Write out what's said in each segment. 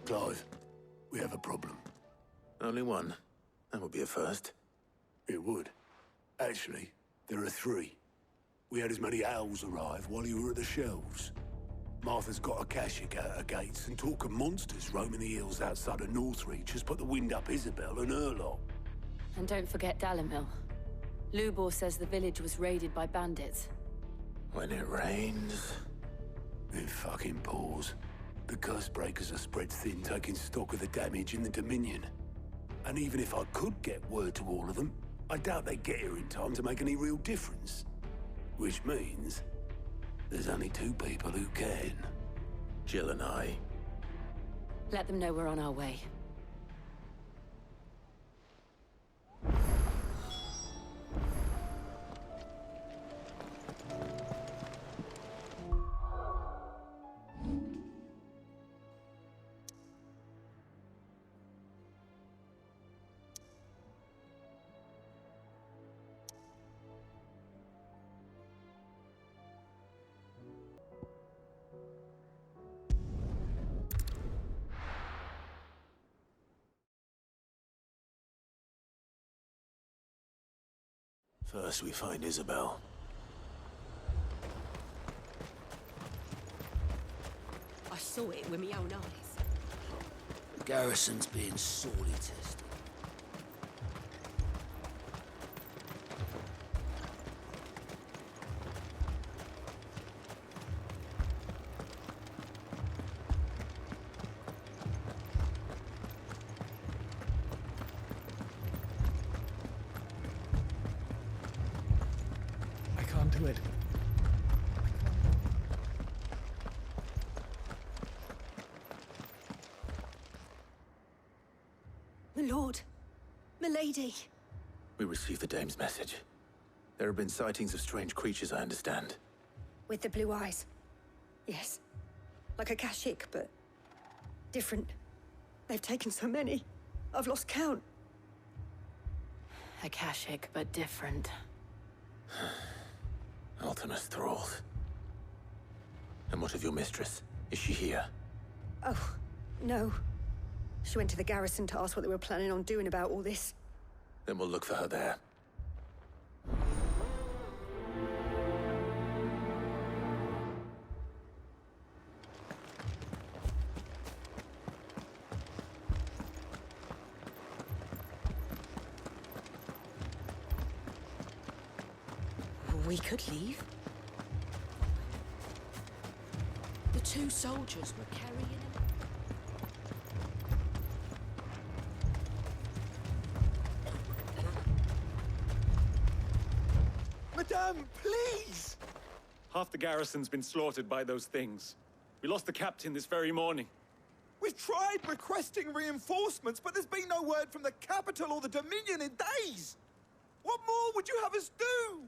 Clive, we have a problem. Only one. That would be a first. It would. Actually, there are three. We had as many owls arrive while you were at the shelves. Martha's got a Kashik out her gates, and talk of monsters roaming the hills outside of Northreach has put the wind up Isabel and her lot. And don't forget Dalimil. Lubor says the village was raided by bandits. When it rains... It fucking pours. The curse breakers are spread thin, taking stock of the damage in the Dominion. And even if I could get word to all of them, I doubt they get here in time to make any real difference. Which means there's only two people who can. Jill and I. Let them know we're on our way. First we find Isabel. I saw it with my own eyes. The garrison's being sorely tested. Do it. My lord, my lady. We received the dame's message. There have been sightings of strange creatures, I understand. With the blue eyes. Yes. Like a Kashik, but different. They've taken so many. I've lost count. A Kashik, but different. Ultimus thralls. And what of your mistress? Is she here? Oh, no. She went to the garrison to ask what they were planning on doing about all this. Then we'll look for her there. We could leave. The two soldiers were carrying him. Madame, please! Half the garrison's been slaughtered by those things. We lost the captain this very morning. We've tried requesting reinforcements, but there's been no word from the capital or the Dominion in days! What more would you have us do?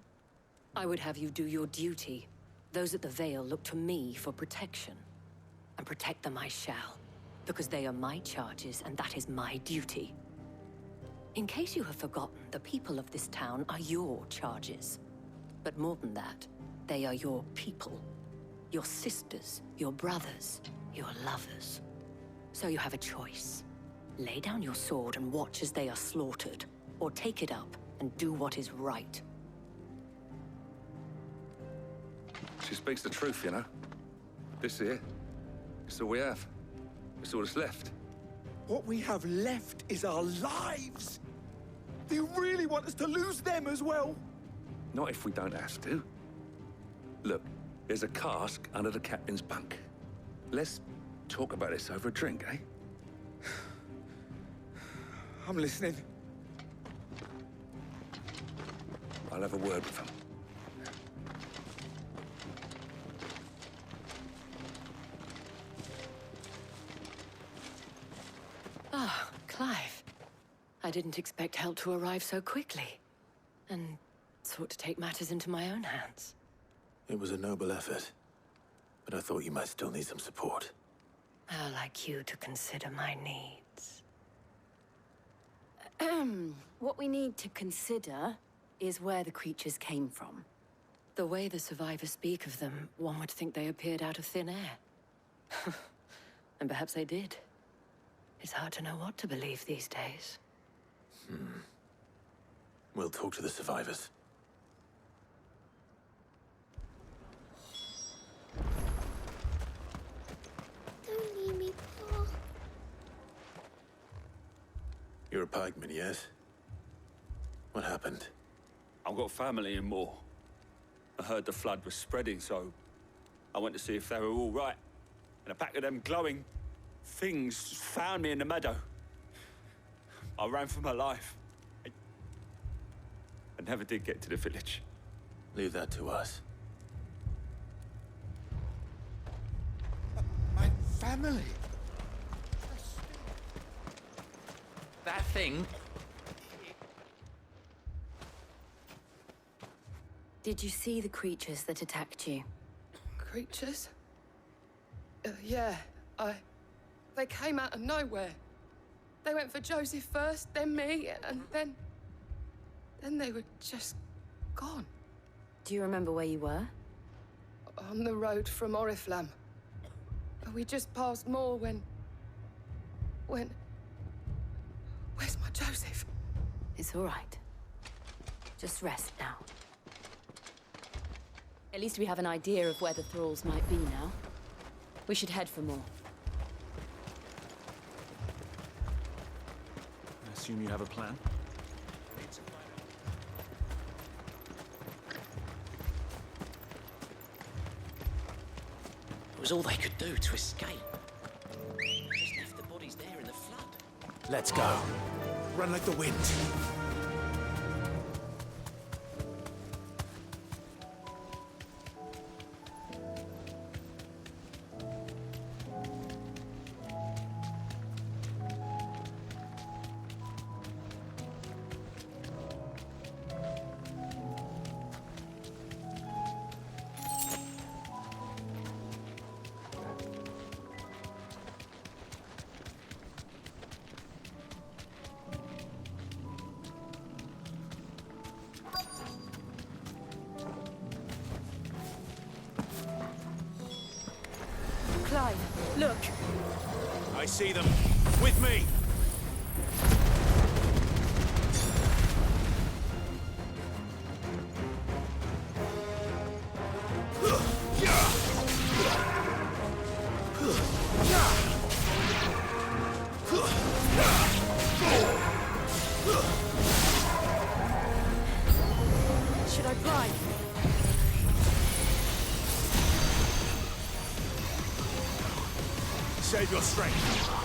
I would have you do your duty. Those at the Vale look to me for protection. And protect them I shall, because they are my charges and that is my duty. In case you have forgotten, the people of this town are your charges. But more than that, they are your people. Your sisters, your brothers, your lovers. So you have a choice. Lay down your sword and watch as they are slaughtered, or take it up and do what is right. She speaks the truth, you know. This here, it's all we have. It's all that's left. What we have left is our lives! Do you really want us to lose them as well? Not if we don't have to. Look, there's a cask under the captain's bunk. Let's talk about this over a drink, eh? I'm listening. I'll have a word with him. Ah, Clive. I didn't expect help to arrive so quickly. And sought to take matters into my own hands. It was a noble effort. But I thought you might still need some support. I'd like you to consider my needs. What we need to consider is where the creatures came from. The way the survivors speak of them, one would think they appeared out of thin air. And perhaps they did. It's hard to know what to believe these days. We'll talk to the survivors. Don't leave me, Pa. You're a pikeman, yes? What happened? I've got family in Moor. I heard the flood was spreading, so I went to see if they were all right. And a pack of them glowing things found me in the meadow. I ran for my life. I never did get to the village. Leave that to us. My family. That thing? Did you see the creatures that attacked you? Creatures? Yeah, They came out of nowhere. They went for Joseph first, then me, and then they were just gone. Do you remember where you were? On the road from Oriflamme. We just passed Moor when... Where's my Joseph? It's all right. Just rest now. At least we have an idea of where the thralls might be now. We should head for more. I assume you have a plan? It was all they could do to escape. Just left the bodies there in the flood. Let's go. Run like the wind. Look! I see them. With me! Should I blind? Save your strength.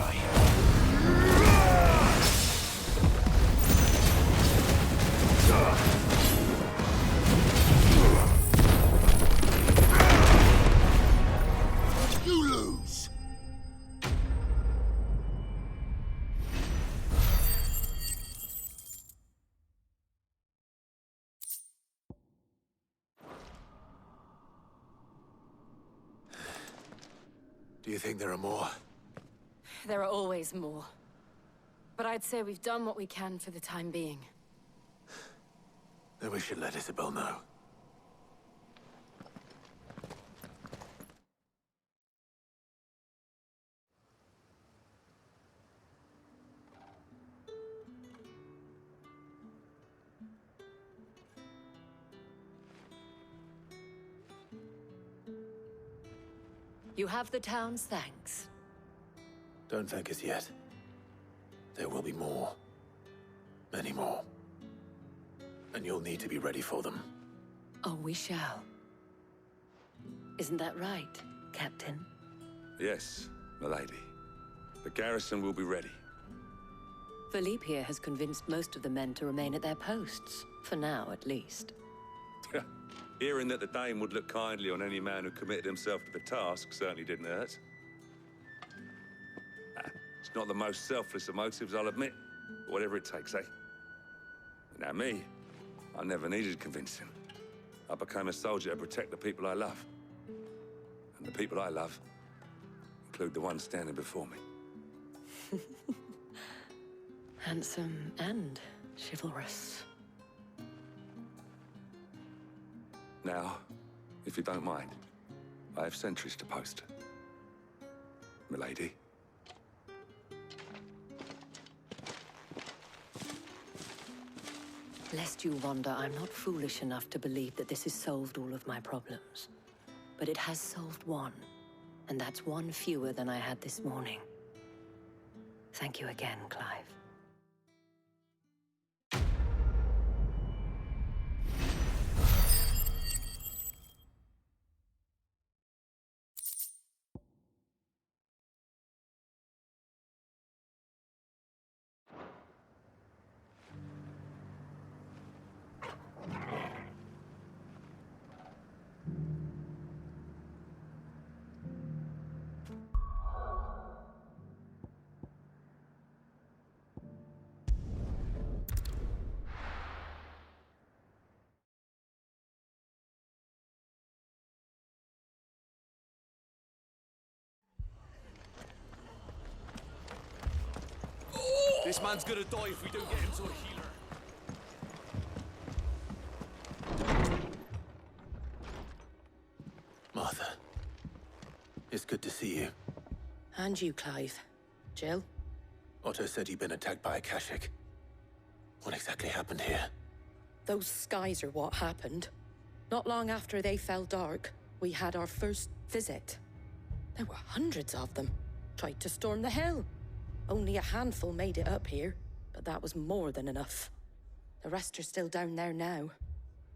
die. You lose. Do you think there are more? There are always more. But I'd say we've done what we can for the time being. Then we should let Isabel know. You have the town's thanks. Don't thank us yet. There will be more. Many more. And you'll need to be ready for them. Oh, we shall. Isn't that right, Captain? Yes, milady. The garrison will be ready. Philippe here has convinced most of the men to remain at their posts. For now, at least. Hearing that the Dane would look kindly on any man who committed himself to the task certainly didn't hurt. It's not the most selfless of motives, I'll admit. But whatever it takes, eh? Now me, I never needed convincing. I became a soldier to protect the people I love. And the people I love include the ones standing before me. Handsome and chivalrous. Now, if you don't mind, I have sentries to post. Milady. Lest you wonder, I'm not foolish enough to believe that this has solved all of my problems. But it has solved one, and that's one fewer than I had this morning. Thank you again, Clive. This man's gonna die if we don't get him to a healer. Martha. It's good to see you. And you, Clive. Jill? Otto said you'd been attacked by a Kashik. What exactly happened here? Those skies are what happened. Not long after they fell dark, we had our first visit. There were hundreds of them. Tried to storm the hill. Only a handful made it up here, but that was more than enough. The rest are still down there now.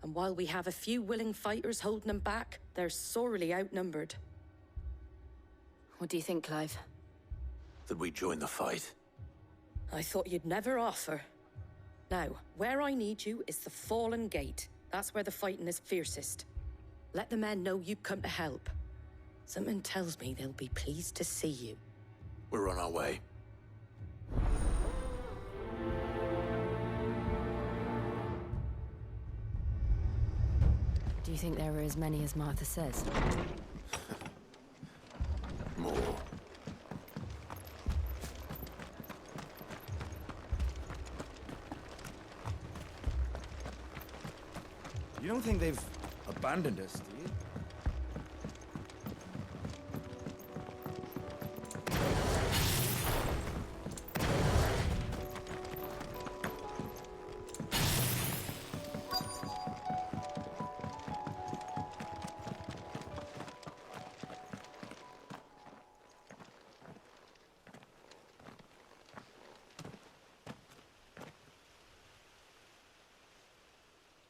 And while we have a few willing fighters holding them back, they're sorely outnumbered. What do you think, Clive? That we join the fight. I thought you'd never offer. Now, where I need you is the Fallen Gate. That's where the fighting is fiercest. Let the men know you've come to help. Something tells me they'll be pleased to see you. We're on our way. Do you think there were as many as Martha says? More. You don't think they've abandoned us, do you?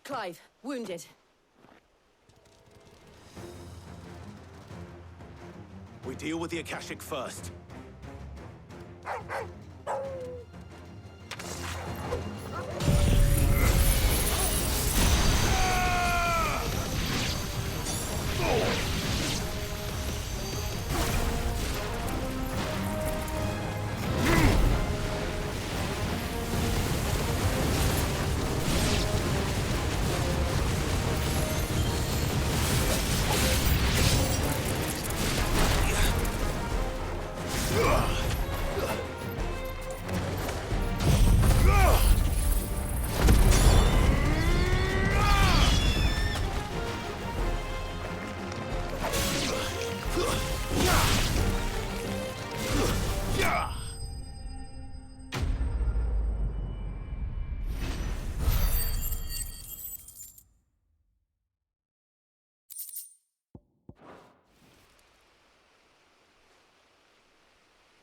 Clive, wounded. We deal with the Akashic first.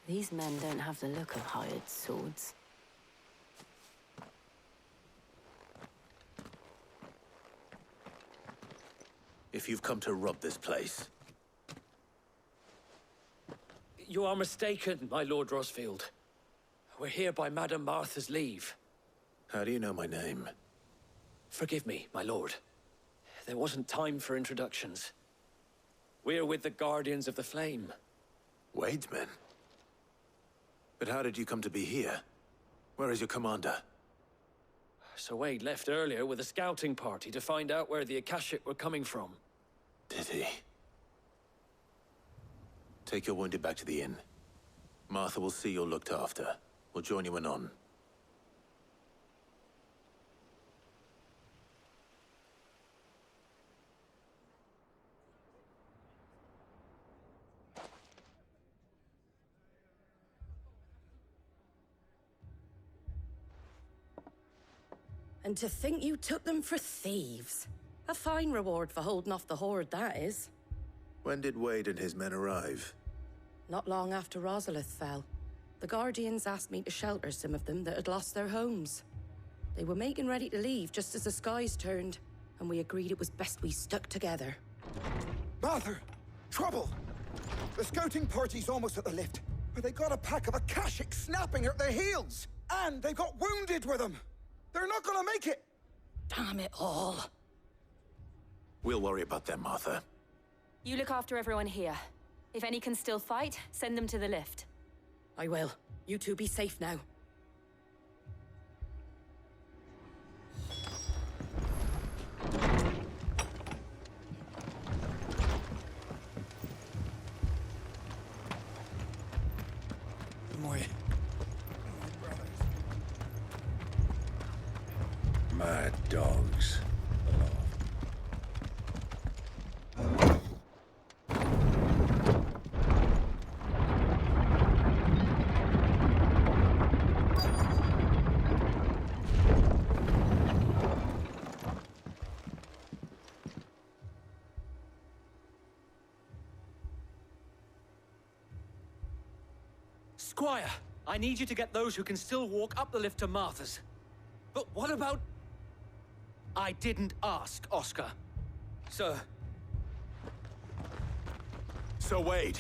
These men don't have the look of hired swords. If you've come to rob this place... You are mistaken, my Lord Rosfield. We're here by Madame Martha's leave. How do you know my name? Forgive me, my lord. There wasn't time for introductions. We're with the Guardians of the Flame. Wade's men? But how did you come to be here? Where is your commander? Sir Wade left earlier with a scouting party to find out where the Akashic were coming from. Did he? Take your wounded back to the inn. Martha will see you're looked after. We'll join you anon. And to think you took them for thieves. A fine reward for holding off the horde, that is. When did Wade and his men arrive? Not long after Rosalith fell. The Guardians asked me to shelter some of them that had lost their homes. They were making ready to leave just as the skies turned, and we agreed it was best we stuck together. Martha! Trouble! The scouting party's almost at the lift, but they got a pack of Akashic snapping at their heels! And they got wounded with them! They're not gonna make it! Damn it all. We'll worry about them, Martha. You look after everyone here. If any can still fight, send them to the lift. I will. You two be safe now. Mad dogs. Squire, I need you to get those who can still walk up the lift to Martha's. But what about... I didn't ask, Oscar. Sir. Sir Wade.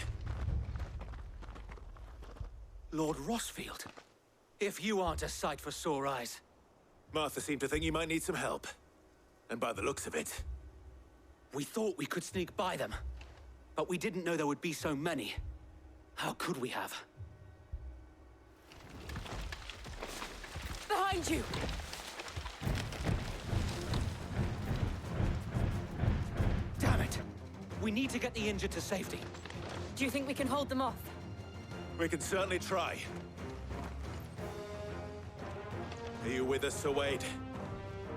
Lord Rosfield. If you aren't a sight for sore eyes. Martha seemed to think you might need some help. And by the looks of it... We thought we could sneak by them. But we didn't know there would be so many. How could we have? Behind you! Damn it! We need to get the injured to safety. Do you think we can hold them off? We can certainly try. Are you with us, Sir Wade?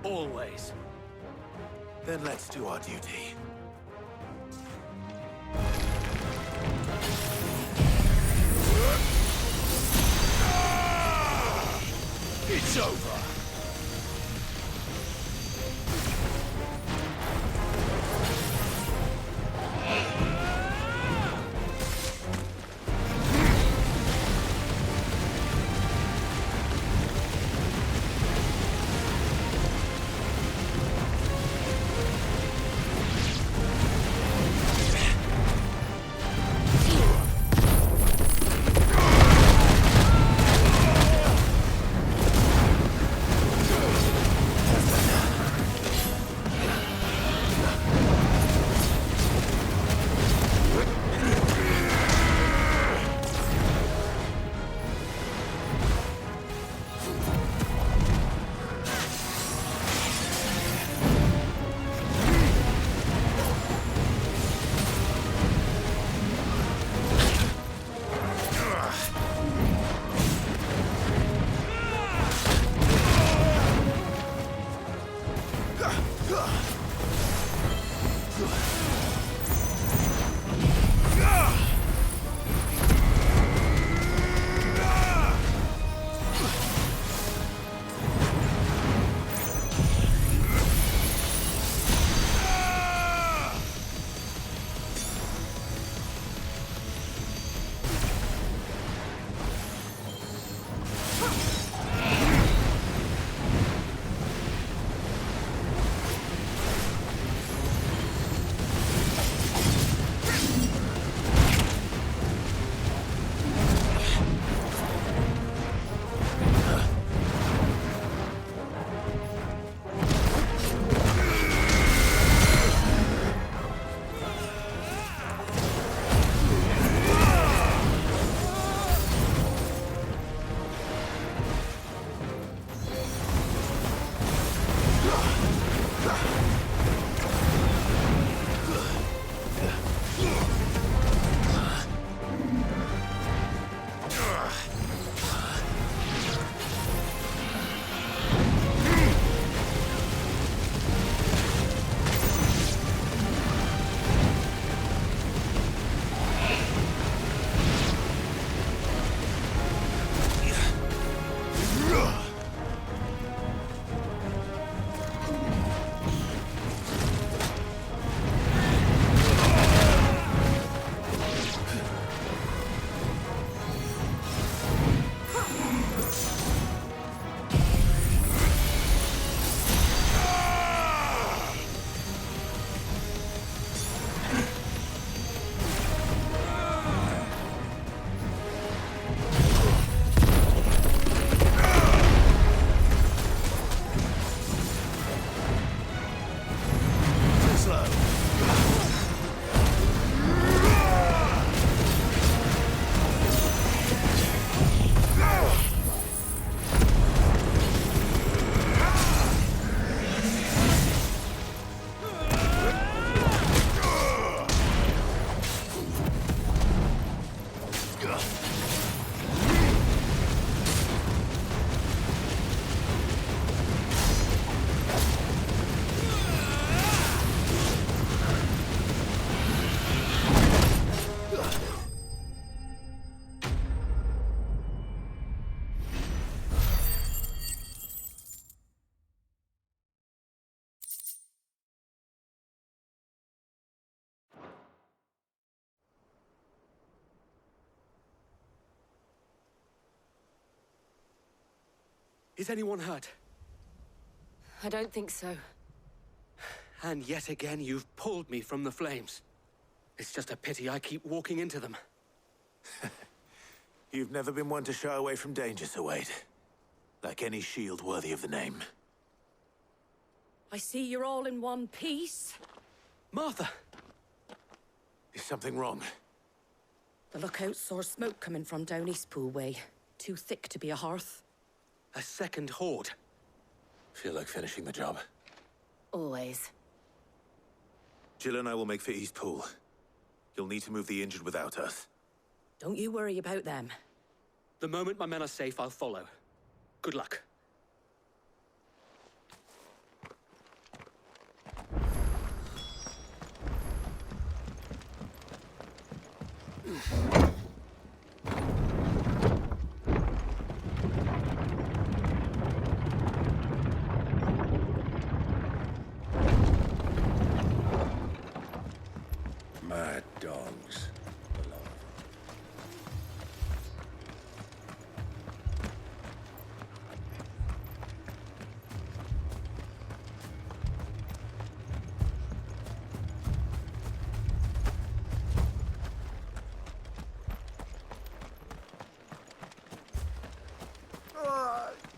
Always. Then let's do our duty. It's over! Is anyone hurt? I don't think so. And yet again, you've pulled me from the flames. It's just a pity I keep walking into them. You've never been one to shy away from danger, Sir Wade. Like any shield worthy of the name. I see you're all in one piece. Martha! Is something wrong? The lookout saw smoke coming from down Eastpool way. Too thick to be a hearth. A second horde. Feel like finishing the job? Always. Jill and I will make for Eastpool. You'll need to move the injured without us. Don't you worry about them. The moment my men are safe, I'll follow. Good luck. Mad dogs.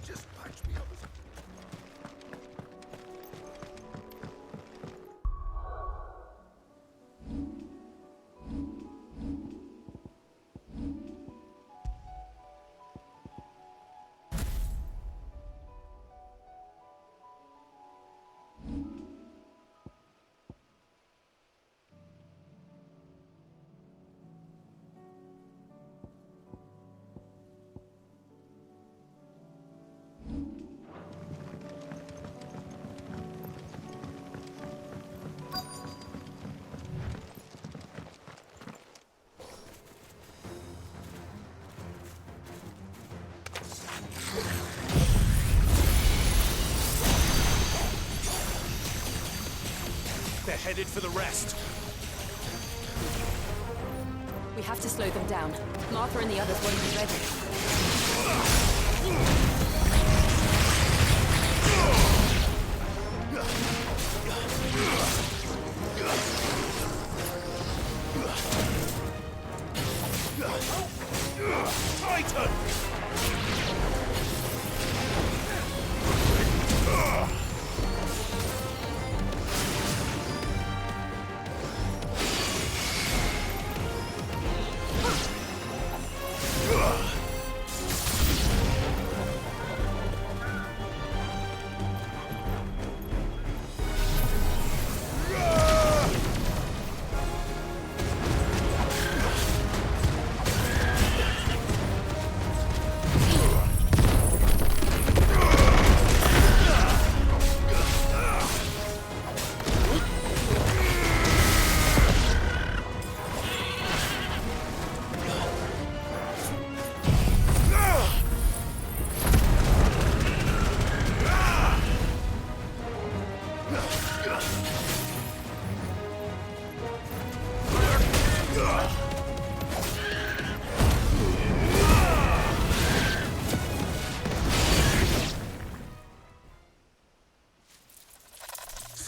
Just patch me up. They're headed for the rest. We have to slow them down. Martha and the others won't be ready. Titan!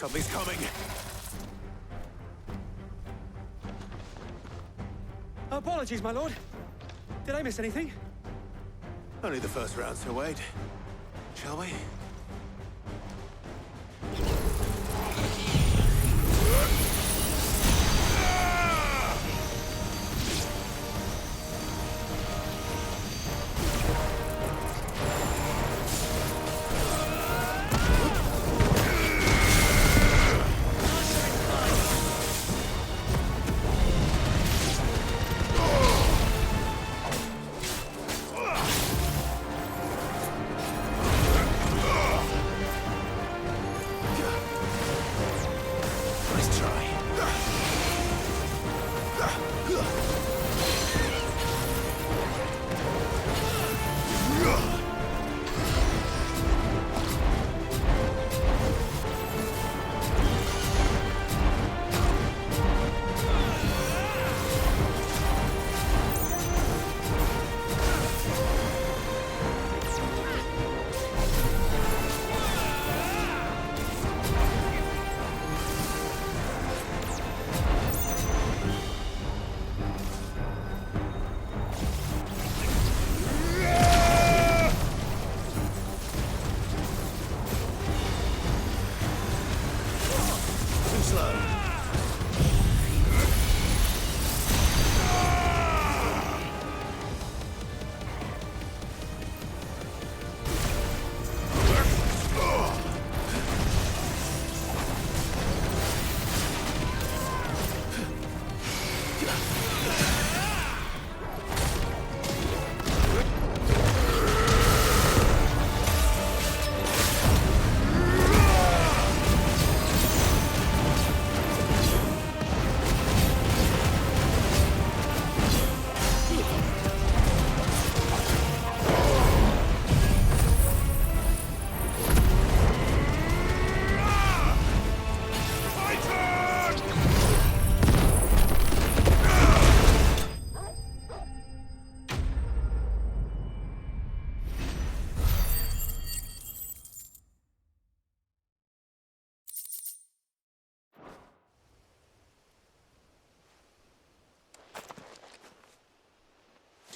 Something's coming. Apologies, my lord. Did I miss anything? Only the first round, Sir Wade. Shall we?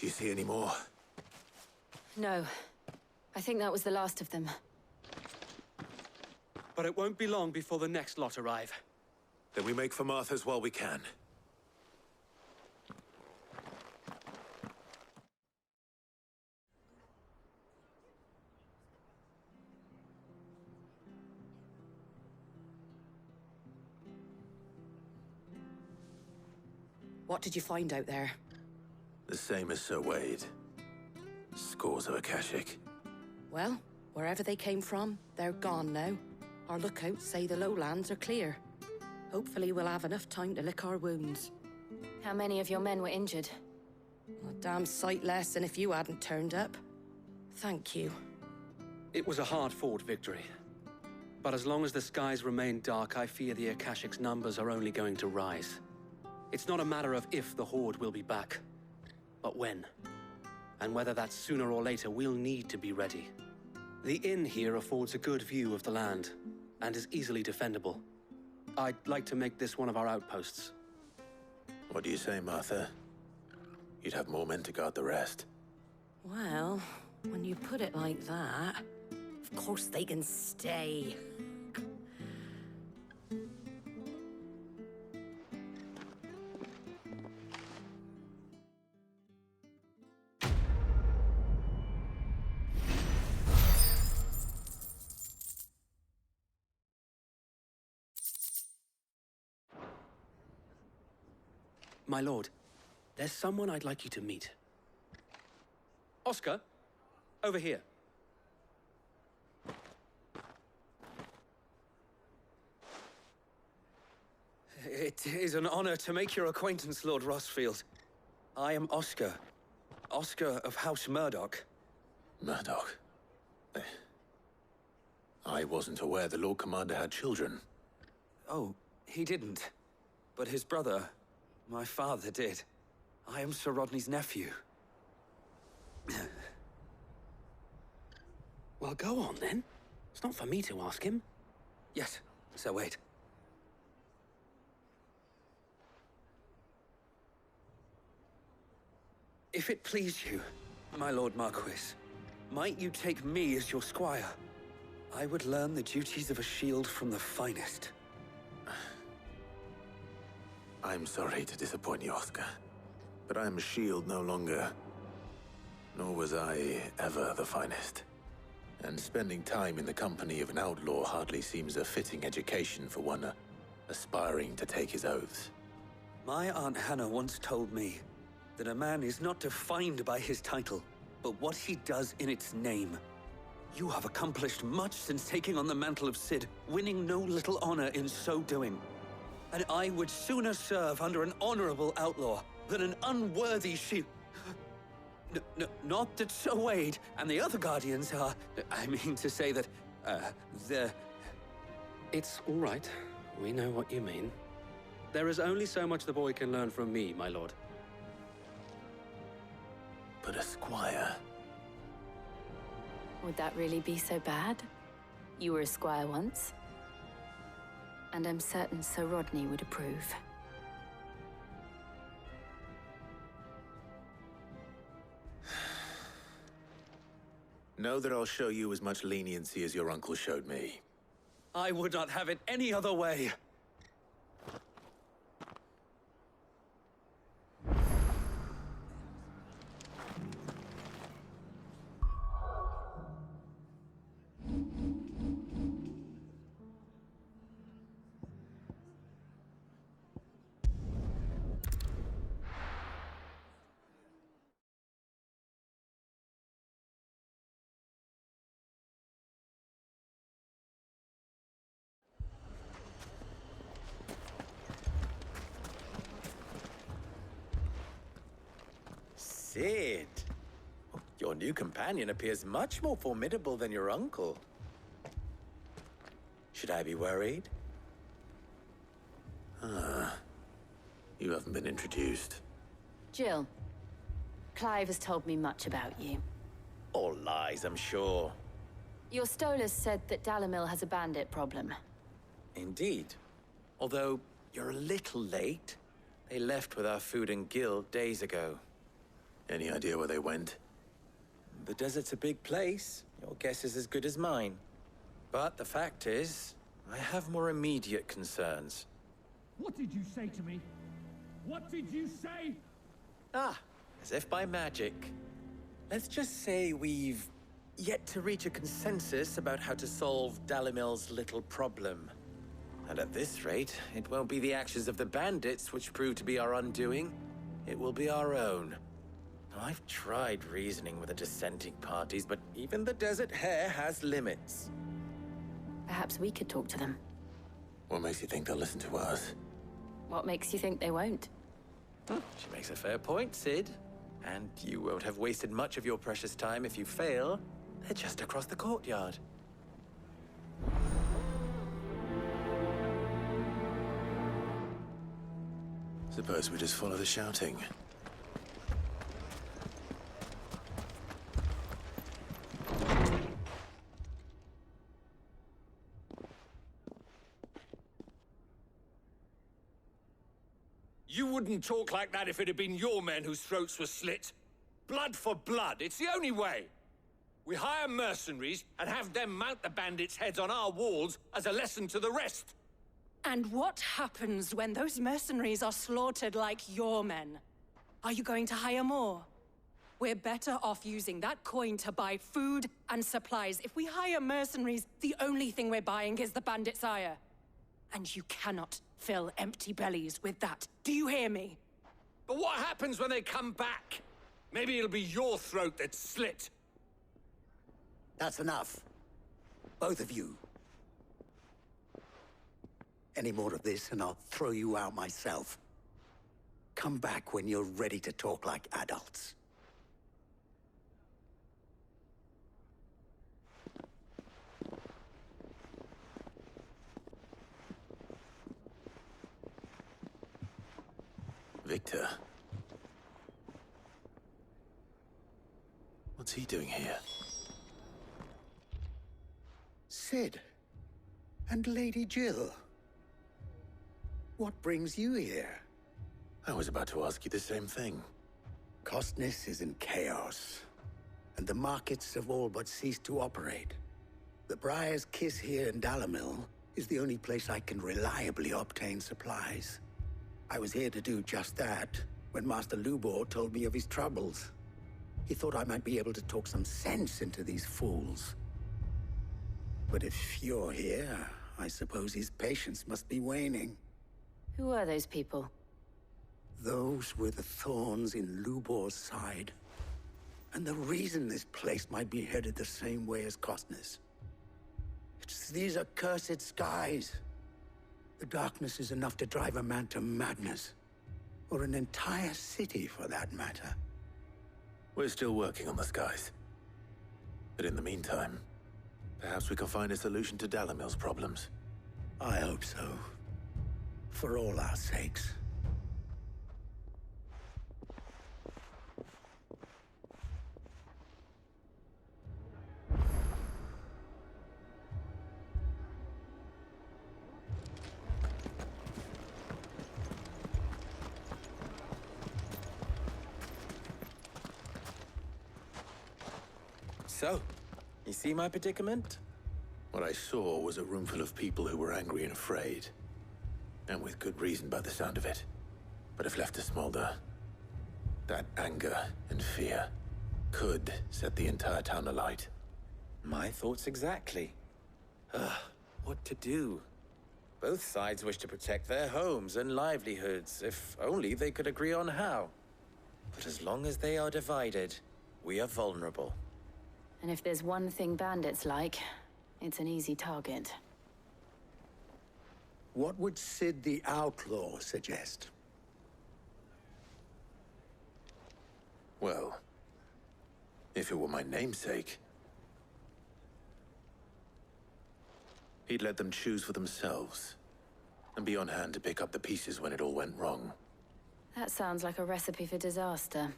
Do you see any more? No. I think that was the last of them. But it won't be long before the next lot arrive. Then we make for Martha's while we can. What did you find out there? The same as Sir Wade. Scores of Akashic. Well, wherever they came from, they're gone now. Our lookouts say the lowlands are clear. Hopefully we'll have enough time to lick our wounds. How many of your men were injured? A damn sight less than if you hadn't turned up. Thank you. It was a hard-fought victory. But as long as the skies remain dark, I fear the Akashic's numbers are only going to rise. It's not a matter of if the Horde will be back, but when. And whether that's sooner or later, we'll need to be ready. The inn here affords a good view of the land, and is easily defendable. I'd like to make this one of our outposts. What do you say, Martha? You'd have more men to guard the rest. Well, when you put it like that, of course they can stay. My lord, there's someone I'd like you to meet. Oscar, over here. It is an honor to make your acquaintance, Lord Rossfield. I am Oscar. Oscar of House Murdoch. Murdoch? I wasn't aware the Lord Commander had children. Oh, he didn't. But his brother, my father, did. I am Sir Rodney's nephew. Well, go on, then. It's not for me to ask him. Yes, Sir Wade. If it please you, my Lord Marquis, might you take me as your squire? I would learn the duties of a shield from the finest. I'm sorry to disappoint you, Oscar, but I am a shield no longer. Nor was I ever the finest. And spending time in the company of an outlaw hardly seems a fitting education for one aspiring to take his oaths. My Aunt Hannah once told me that a man is not defined by his title, but what he does in its name. You have accomplished much since taking on the mantle of Cid, winning no little honor in so doing. And I would sooner serve under an honorable outlaw than an unworthy shield. Not that Sir Wade and the other Guardians are... I mean to say that, they're... It's all right. We know what you mean. There is only so much the boy can learn from me, my lord. But a squire... Would that really be so bad? You were a squire once. And I'm certain Sir Rodney would approve. Know that I'll show you as much leniency as your uncle showed me. I would not have it any other way. Cid, your new companion appears much more formidable than your uncle. Should I be worried? You haven't been introduced. Jill, Clive has told me much about you. All lies, I'm sure. Your Stolas said that Dalamil has a bandit problem. Indeed. Although, you're a little late. They left with our food and guild days ago. Any idea where they went? The desert's a big place. Your guess is as good as mine. But the fact is, I have more immediate concerns. What did you say to me? What did you say? Ah, as if by magic. Let's just say we've yet to reach a consensus about how to solve Dalimil's little problem. And at this rate, it won't be the actions of the bandits which prove to be our undoing. It will be our own. I've tried reasoning with the dissenting parties, but even the Desert Hare has limits. Perhaps we could talk to them. What makes you think they'll listen to us? What makes you think they won't? She makes a fair point, Sid. And you won't have wasted much of your precious time if you fail. They're just across the courtyard. Suppose we just follow the shouting. You wouldn't talk like that if it had been your men whose throats were slit. Blood for blood, it's the only way. We hire mercenaries and have them mount the bandits' heads on our walls as a lesson to the rest. And what happens when those mercenaries are slaughtered like your men? Are you going to hire more? We're better off using that coin to buy food and supplies. If we hire mercenaries, the only thing we're buying is the bandits' ire. And you cannot fill empty bellies with that. Do you hear me? But what happens when they come back? Maybe it'll be your throat that's slit. That's enough. Both of you. Any more of this and I'll throw you out myself. Come back when you're ready to talk like adults. Victor. What's he doing here? Sid. And Lady Jill. What brings you here? I was about to ask you the same thing. Costness is in chaos, and the markets have all but ceased to operate. The Briar's Kiss here in Dalimil is the only place I can reliably obtain supplies. I was here to do just that when Master Lubor told me of his troubles. He thought I might be able to talk some sense into these fools. But if you're here, I suppose his patience must be waning. Who are those people? Those were the thorns in Lubor's side. And the reason this place might be headed the same way as Costness. It's these accursed skies. The darkness is enough to drive a man to madness. Or an entire city, for that matter. We're still working on the skies. But in the meantime, perhaps we can find a solution to Dalimil's problems. I hope so. For all our sakes. So, you see my predicament? What I saw was a room full of people who were angry and afraid. And with good reason by the sound of it. But if left to smolder, that anger and fear could set the entire town alight. My thoughts exactly. What to do? Both sides wish to protect their homes and livelihoods, if only they could agree on how. But as long as they are divided, we are vulnerable. And if there's one thing bandits like, it's an easy target. What would Sid the Outlaw suggest? Well, if it were my namesake, he'd let them choose for themselves and be on hand to pick up the pieces when it all went wrong. That sounds like a recipe for disaster.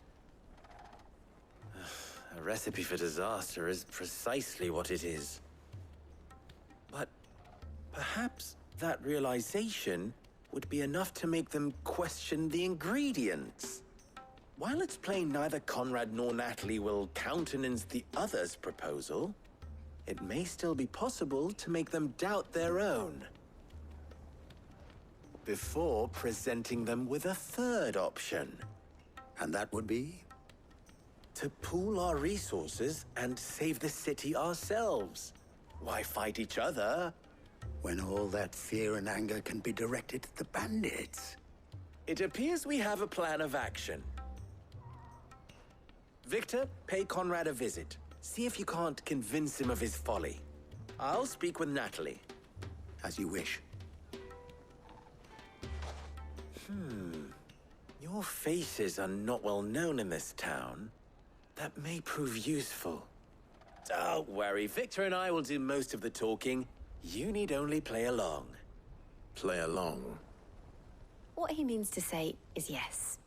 A recipe for disaster is precisely what it is. But perhaps that realization would be enough to make them question the ingredients. while it's plain neither Conrad nor Natalie will countenance the other's proposal, it may still be possible to make them doubt their own before presenting them with a third option. And that would be? To pool our resources and save the city ourselves. Why fight each other when all that fear and anger can be directed at the bandits? It appears we have a plan of action. Victor, pay Conrad a visit. See if you can't convince him of his folly. I'll speak with Natalie. As you wish. Your faces are not well known in this town. That may prove useful. Don't worry, Victor and I will do most of the talking. You need only play along. Play along? What he means to say is yes.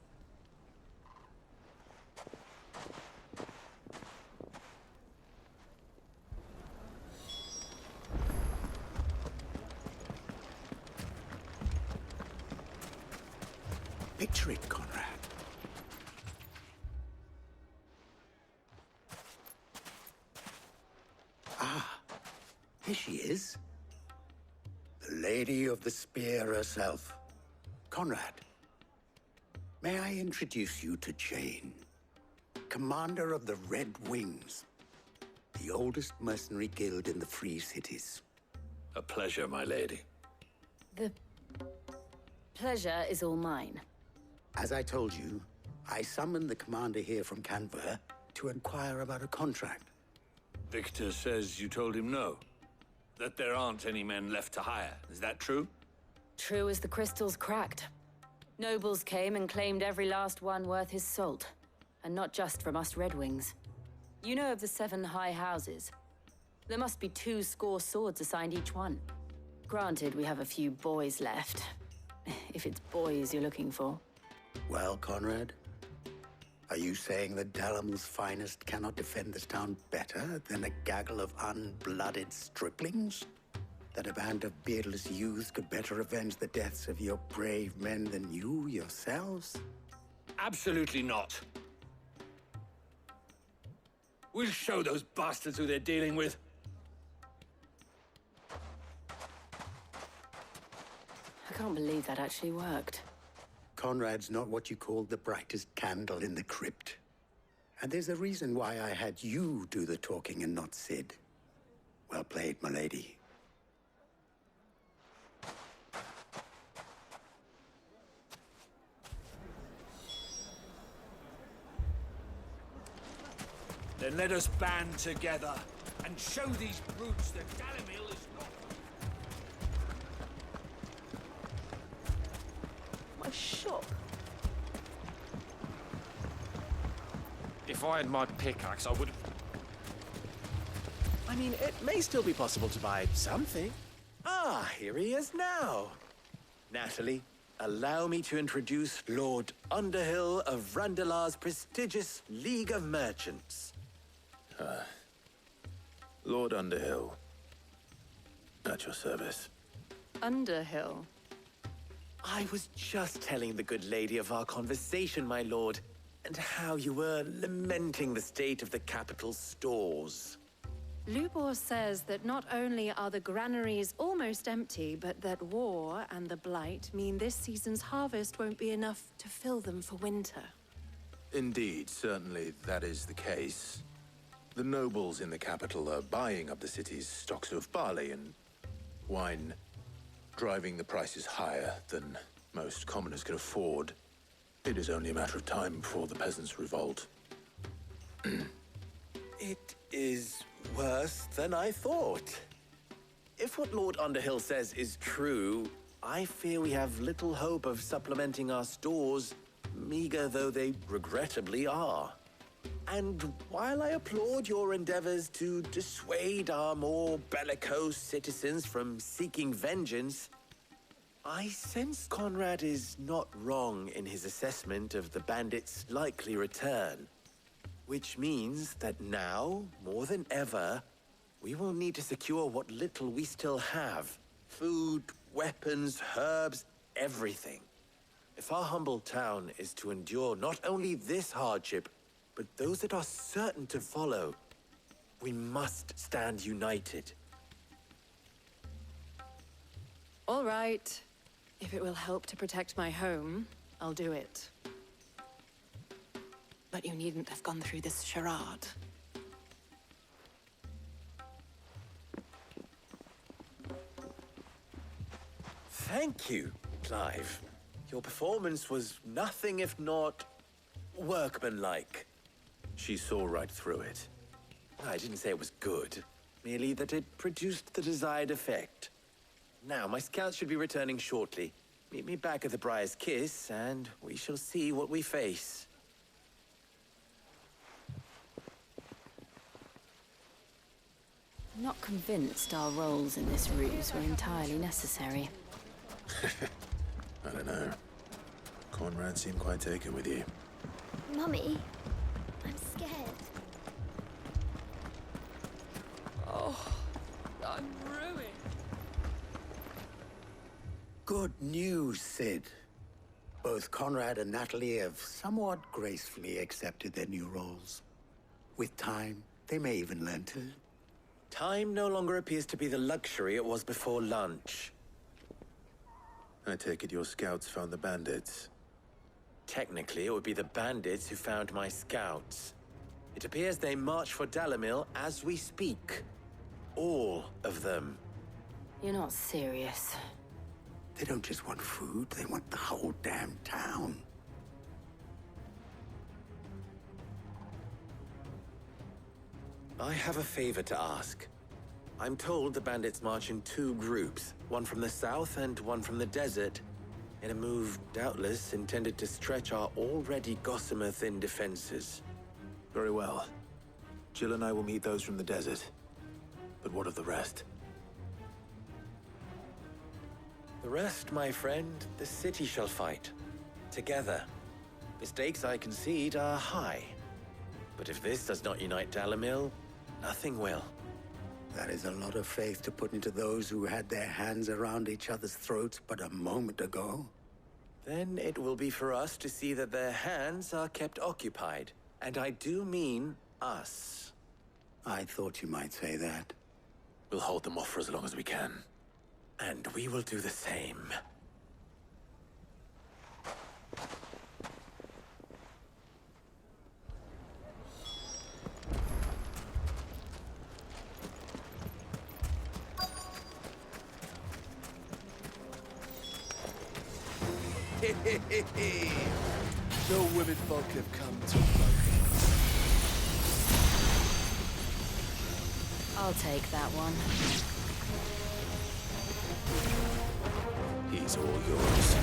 Picture it, Conrad. Ah, here she is. The Lady of the Spear herself. Conrad, may I introduce you to Jane, commander of the Red Wings, the oldest mercenary guild in the Free Cities. A pleasure, my lady. The pleasure is all mine. As I told you, I summoned the commander here from Canberra to inquire about a contract. Victor says you told him no. That there aren't any men left to hire. Is that true? True as the crystals cracked. Nobles came and claimed every last one worth his salt. And not just from us Red Wings. You know of the 7 high houses. There must be 2 swords assigned each one. Granted, we have a few boys left. If it's boys you're looking for. Well, Conrad, are you saying that Dalamil's finest cannot defend this town better than a gaggle of unblooded striplings? That a band of beardless youths could better avenge the deaths of your brave men than you yourselves? Absolutely not. We'll show those bastards who they're dealing with. I can't believe that actually worked. Conrad's not what you call the brightest candle in the crypt. And there's a reason why I had you do the talking and not Sid. Well played, my lady. Then let us band together and show these brutes that Dalamil is not... My shop. If I had my pickaxe, I would... I mean, it may still be possible to buy something. Ah, here he is now. Natalie, allow me to introduce Lord Underhill of Randalar's prestigious League of Merchants. Lord Underhill. At your service. Underhill? I was just telling the good lady of our conversation, my lord, and how you were lamenting the state of the capital's stores. Lubor says that not only are the granaries almost empty, but that war and the Blight mean this season's harvest won't be enough to fill them for winter. Indeed, certainly that is the case. The nobles in the capital are buying up the city's stocks of barley and wine, driving the prices higher than most commoners can afford. It is only a matter of time before the peasants revolt. It is worse than I thought. If what Lord Underhill says is true, I fear we have little hope of supplementing our stores, meager though they regrettably are. And while I applaud your endeavors to dissuade our more bellicose citizens from seeking vengeance, I sense Conrad is not wrong in his assessment of the bandits' likely return. Which means that now, more than ever, we will need to secure what little we still have. Food, weapons, herbs, everything. If our humble town is to endure not only this hardship, but those that are certain to follow, we must stand united. All right. If it will help to protect my home, I'll do it. But you needn't have gone through this charade. Thank you, Clive. Your performance was nothing if not workmanlike. She saw right through it. I didn't say it was good, merely that it produced the desired effect. Now, my scouts should be returning shortly. Meet me back at the Briar's Kiss, and we shall see what we face. I'm not convinced our roles in this ruse were entirely necessary. I don't know. Conrad seemed quite taken with you. Mummy, I'm scared. Oh, I'm ruined. Good news, Sid. Both Conrad and Natalie have somewhat gracefully accepted their new roles. With time, they may even learn to... Time no longer appears to be the luxury it was before lunch. I take it your scouts found the bandits. Technically, it would be the bandits who found my scouts. It appears they march for Dalimil as we speak. All of them. You're not serious. They don't just want food, they want the whole damn town. I have a favor to ask. I'm told the bandits march in two groups, one from the south and one from the desert, in a move doubtless intended to stretch our already gossamer-thin defenses. Very well. Jill and I will meet those from the desert. But what of the rest? The rest, my friend, the city shall fight. Together. The stakes, I concede, are high. But if this does not unite Dalimil, nothing will. That is a lot of faith to put into those who had their hands around each other's throats but a moment ago. Then it will be for us to see that their hands are kept occupied. And I do mean us. I thought you might say that. We'll hold them off for as long as we can. And we will do the same. No women folk have come to focus. I'll take that one. He's all yours.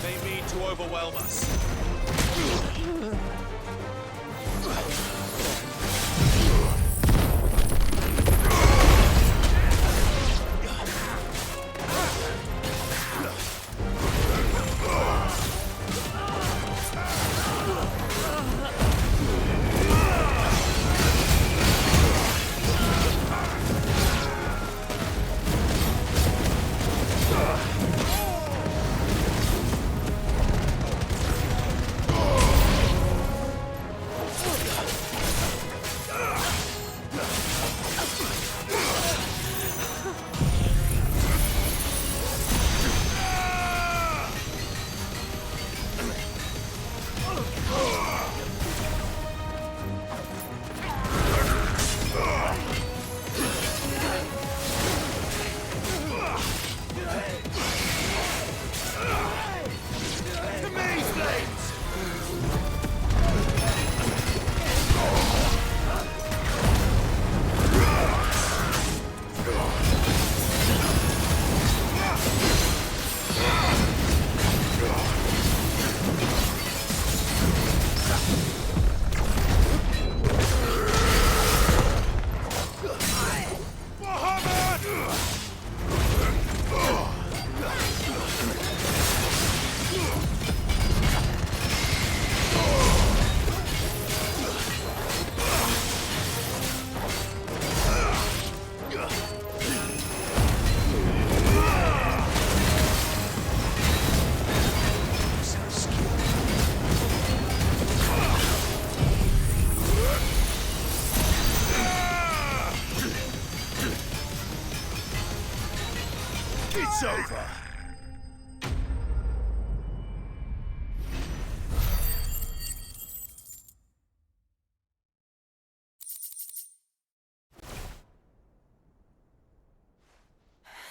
They mean to overwhelm us. It's over!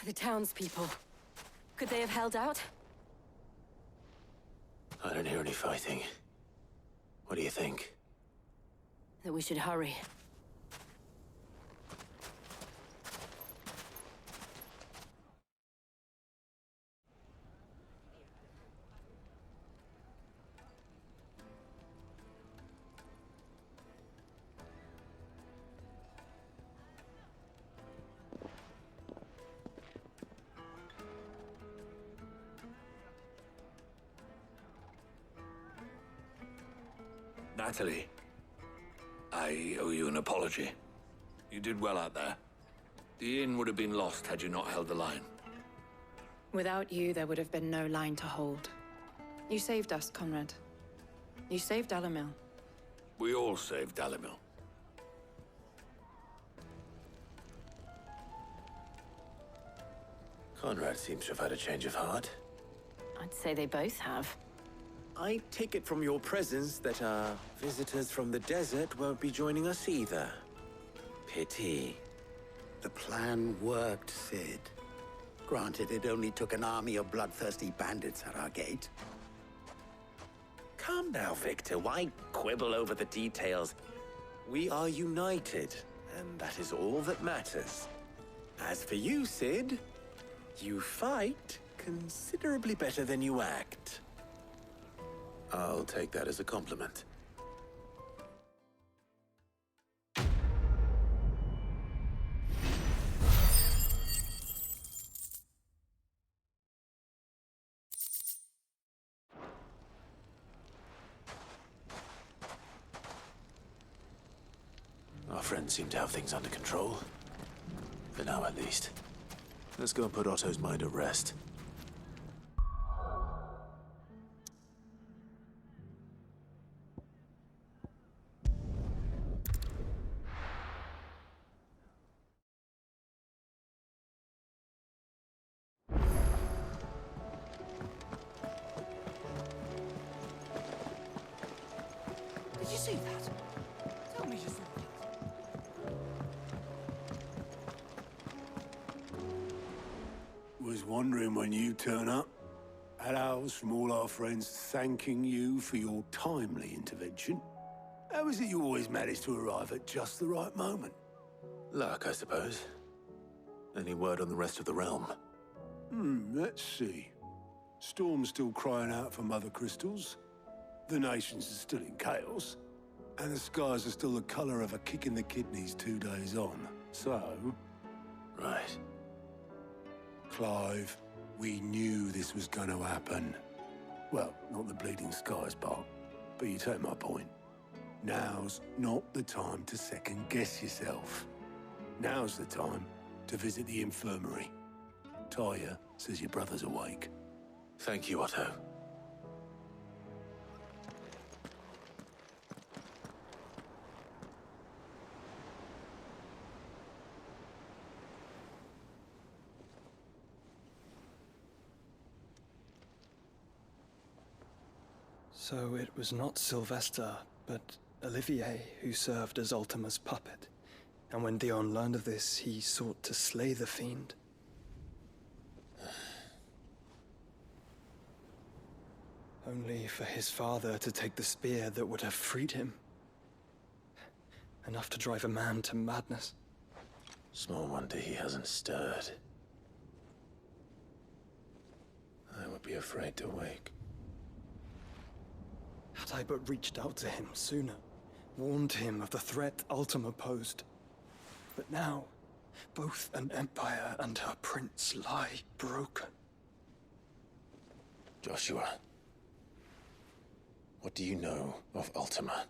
The townspeople. Could they have held out? I don't hear any fighting. What do you think? That we should hurry. Natalie, I owe you an apology. You did well out there. The inn would have been lost had you not held the line. Without you, there would have been no line to hold. You saved us, Conrad. You saved Dalimil. We all saved Dalimil. Conrad seems to have had a change of heart. I'd say they both have. I take it from your presence that our visitors from the desert won't be joining us either. Pity. The plan worked, Sid. Granted, it only took an army of bloodthirsty bandits at our gate. Calm now, Victor. Why quibble over the details? We are united, and that is all that matters. As for you, Sid, you fight considerably better than you act. I'll take that as a compliment. Our friends seem to have things under control. For now, at least. Let's go and put Otto's mind at rest. Did you see that? Tell me just something. Was wondering when you turn up. Hellos from all our friends thanking you for your timely intervention. How is it you always manage to arrive at just the right moment? Luck, I suppose. Any word on the rest of the realm? Let's see. Storm's still crying out for mother crystals. The nations are still in chaos. And the skies are still the color of a kick in the kidneys 2 days on. So... Right. Clive, we knew this was going to happen. Well, not the bleeding skies part, but you take my point. Now's not the time to second-guess yourself. Now's the time to visit the infirmary. Talia says your brother's awake. Thank you, Otto. So it was not Sylvester, but Olivier who served as Ultima's puppet. And when Dion learned of this, he sought to slay the fiend. Only for his father to take the spear that would have freed him. Enough to drive a man to madness. Small wonder he hasn't stirred. I would be afraid to wake. Had I but reached out to him sooner, warned him of the threat Ultima posed. But now, both an empire and her prince lie broken. Joshua, what do you know of Ultima?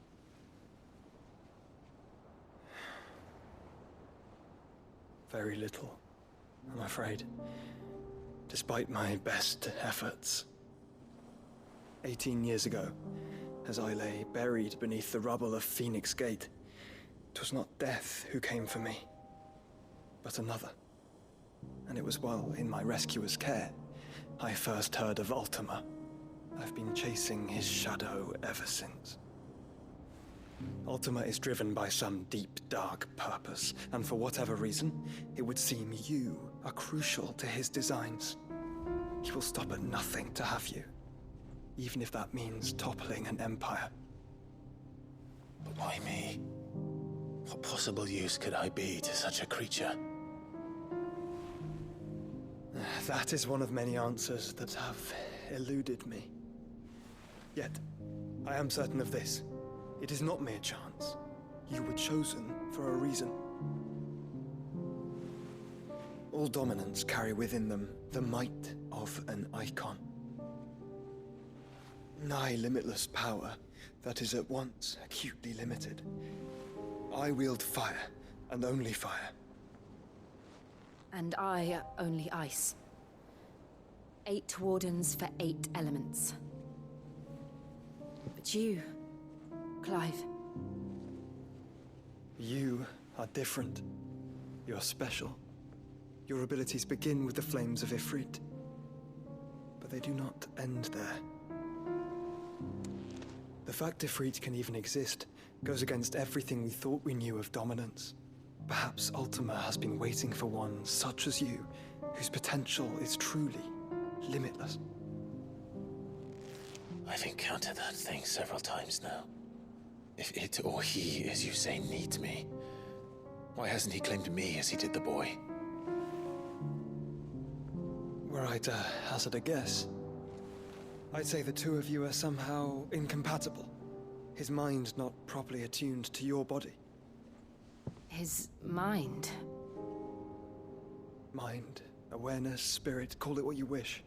Very little, I'm afraid. Despite my best efforts. 18 years ago, as I lay buried beneath the rubble of Phoenix Gate, 'twas not death who came for me, but another. And it was while in my rescuer's care I first heard of Ultima. I've been chasing his shadow ever since. Ultima is driven by some deep, dark purpose, and for whatever reason, it would seem you are crucial to his designs. He will stop at nothing to have you, even if that means toppling an empire. But why me? What possible use could I be to such a creature? That is one of many answers that have eluded me. Yet, I am certain of this. It is not mere chance. You were chosen for a reason. All dominants carry within them the might of an icon. Nigh limitless power that is at once acutely limited. I wield fire, and only fire. And I only ice. 8 wardens for 8 elements. But you, Clive. You are different. You're special. Your abilities begin with the flames of Ifrit. But they do not end there. The fact Ifrit can even exist goes against everything we thought we knew of dominance. Perhaps Ultima has been waiting for one such as you, whose potential is truly limitless. I've encountered that thing several times now. If it or he, as you say, needs me, why hasn't he claimed me as he did the boy? Were I to hazard a guess, I'd say the two of you are somehow incompatible. His mind not properly attuned to your body. His mind? Mind, awareness, spirit, call it what you wish.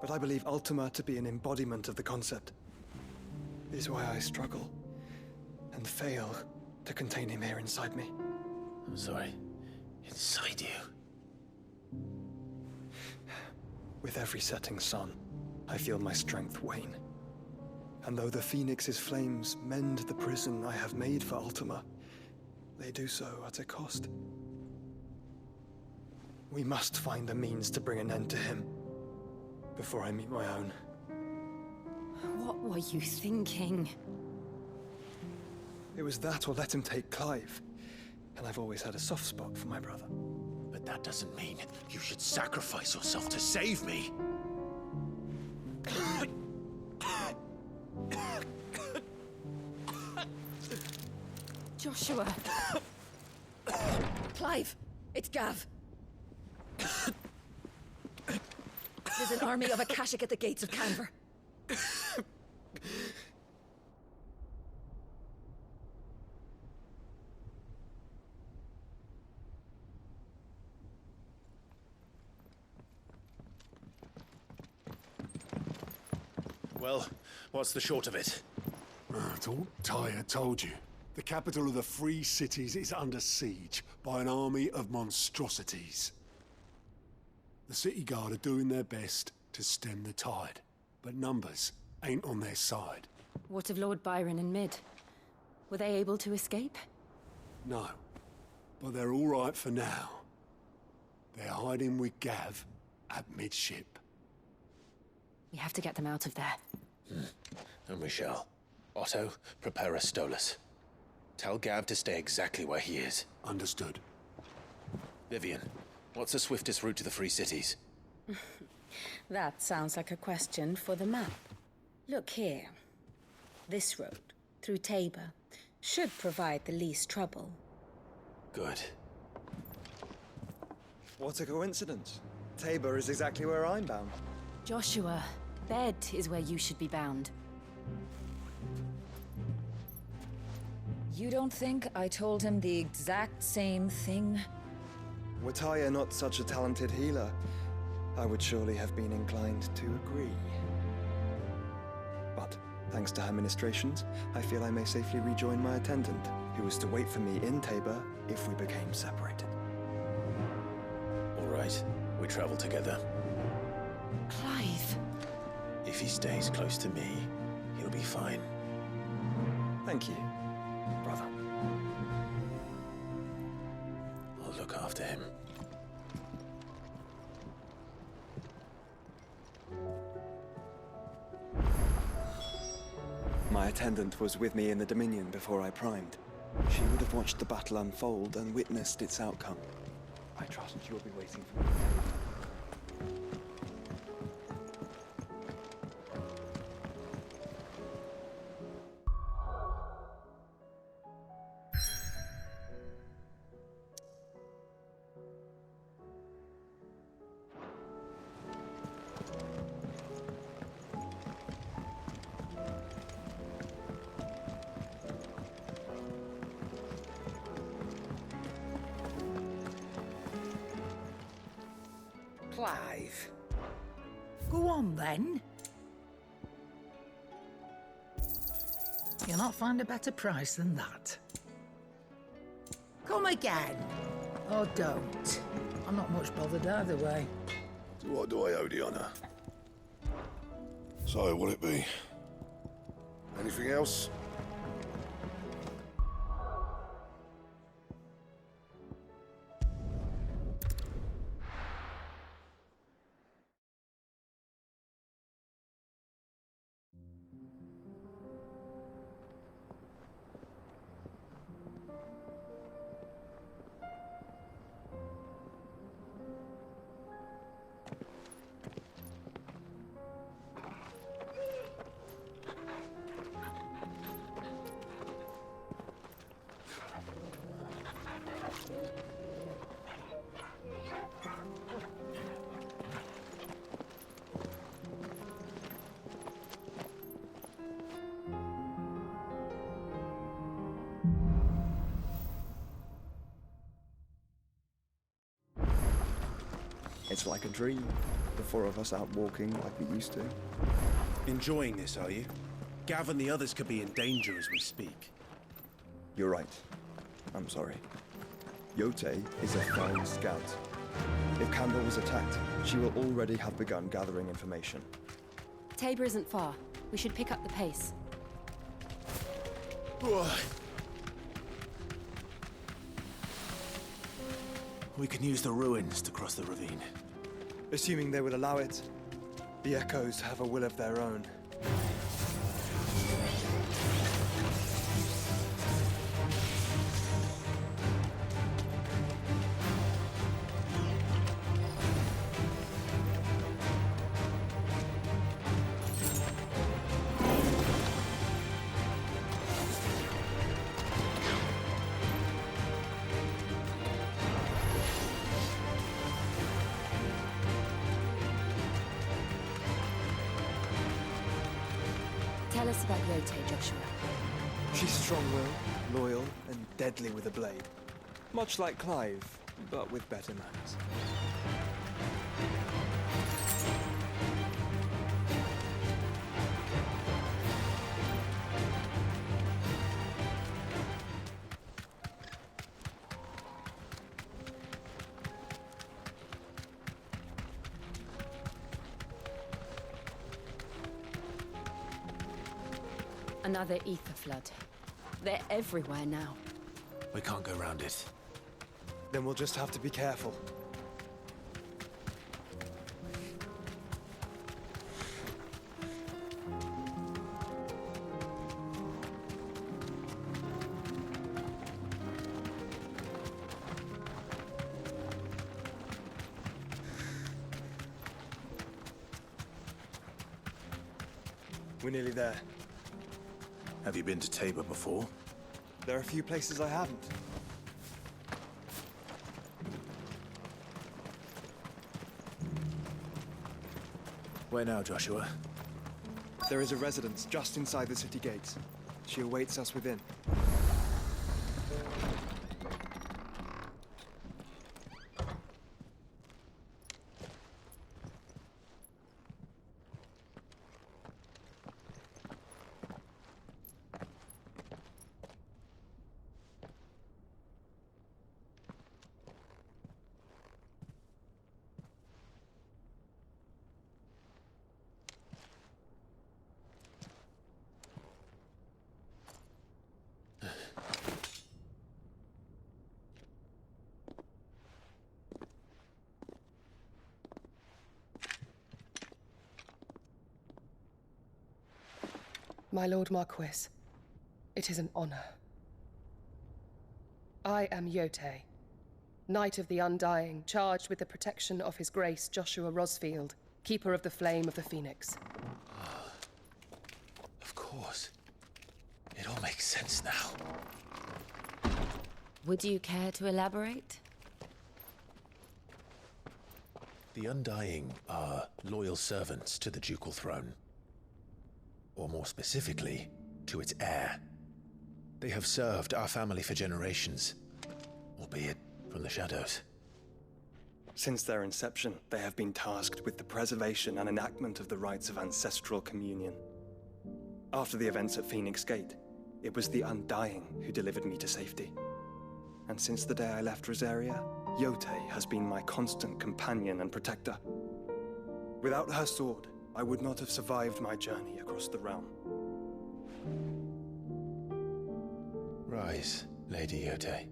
But I believe Ultima to be an embodiment of the concept. This is why I struggle and fail to contain him here inside me. I'm sorry. Inside you? With every setting sun, I feel my strength wane. And though the Phoenix's flames mend the prison I have made for Ultima, they do so at a cost. We must find a means to bring an end to him before I meet my own. What were you thinking? It was that or let him take Clive. And I've always had a soft spot for my brother. But that doesn't mean you should sacrifice yourself to save me. Joshua. Clive, it's Gav. There's an army of Akashic at the gates of Canver. Well, what's the short of it? Thought Tyre told you. The capital of the Free Cities is under siege by an army of monstrosities. The City Guard are doing their best to stem the tide, but numbers ain't on their side. What of Lord Byron and Mid? Were they able to escape? No, but they're all right for now. They're hiding with Gav at midship. We have to get them out of there. And we shall. Otto, prepare a Stolas. Tell Gav to stay exactly where he is. Understood. Vivian, what's the swiftest route to the Free Cities? That sounds like a question for the map. Look here. This road, through Tabor, should provide the least trouble. Good. What a coincidence. Tabor is exactly where I'm bound. Joshua, bed is where you should be bound. You don't think I told him the exact same thing? Were Tyre not such a talented healer, I would surely have been inclined to agree. But, thanks to her ministrations, I feel I may safely rejoin my attendant, who was to wait for me in Tabor if we became separated. All right, we travel together. Clive. If he stays close to me, he'll be fine. Thank you, brother. I'll look after him. attendant was with me in the Dominion before I primed. She would have watched the battle unfold and witnessed its outcome. I trust she will be waiting for me. Clive. Go on, then. You'll not find a better price than that. Come again. Or don't. I'm not much bothered either way. So what do I owe the honour? So, will it be? Anything else? It's like a dream. The four of us out walking like we used to. Enjoying this, are you? Gav and the others could be in danger as we speak. You're right. I'm sorry. Yote is a fine scout. If Campbell was attacked, she will already have begun gathering information. Tabor isn't far. We should pick up the pace. We can use the ruins to cross the ravine. Assuming they will allow it, the Echoes have a will of their own. Tell us about Yote, Joshua. She's strong-willed, loyal, and deadly with a blade. Much like Clive, but with better manners. Another ether flood. They're everywhere now. We can't go round it. Then we'll just have to be careful. We're nearly there. Have you been to Tabor before? There are a few places I haven't. Where now, Joshua? There is a residence just inside the city gates. She awaits us within. My Lord Marquis, it is an honor. I am Yote, Knight of the Undying, charged with the protection of His Grace Joshua Rosfield, Keeper of the Flame of the Phoenix. Of course. It all makes sense now. Would you care to elaborate? The Undying are loyal servants to the ducal throne. Or more specifically, to its heir. They have served our family for generations, albeit from the shadows. Since their inception, they have been tasked with the preservation and enactment of the rites of ancestral communion. After the events at Phoenix Gate, it was the Undying who delivered me to safety. And since the day I left Rosaria, Yote has been my constant companion and protector. Without her sword, I would not have survived my journey across the realm. Rise, Lady Yote.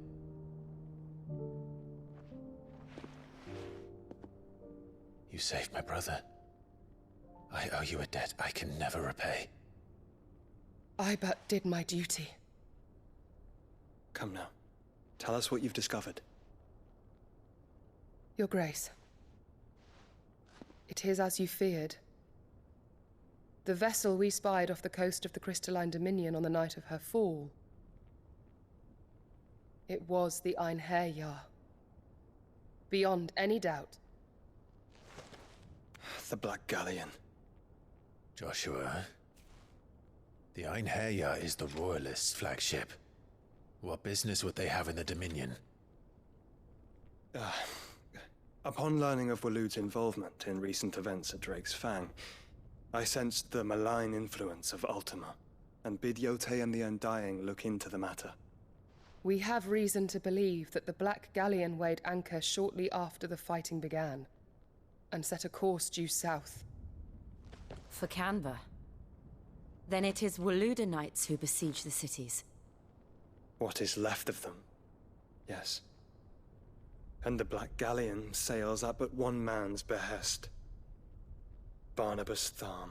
You saved my brother. I owe you a debt I can never repay. I but did my duty. Come now. Tell us what you've discovered. Your Grace. It is as you feared. The vessel we spied off the coast of the Crystalline Dominion on the night of her fall. It was the Einherjar. Beyond any doubt. The Black Galleon. Joshua, the Einherjar is the Royalists' flagship. What business would they have in the Dominion? Upon learning of Waloed's involvement in recent events at Drake's Fang, I sensed the malign influence of Ultima, and bid Yote and the Undying look into the matter. We have reason to believe that the Black Galleon weighed anchor shortly after the fighting began, and set a course due south. For Canva? Then it is Waloed knights who besiege the cities. What is left of them? Yes. And the Black Galleon sails at but one man's behest. Barnabas Tharm.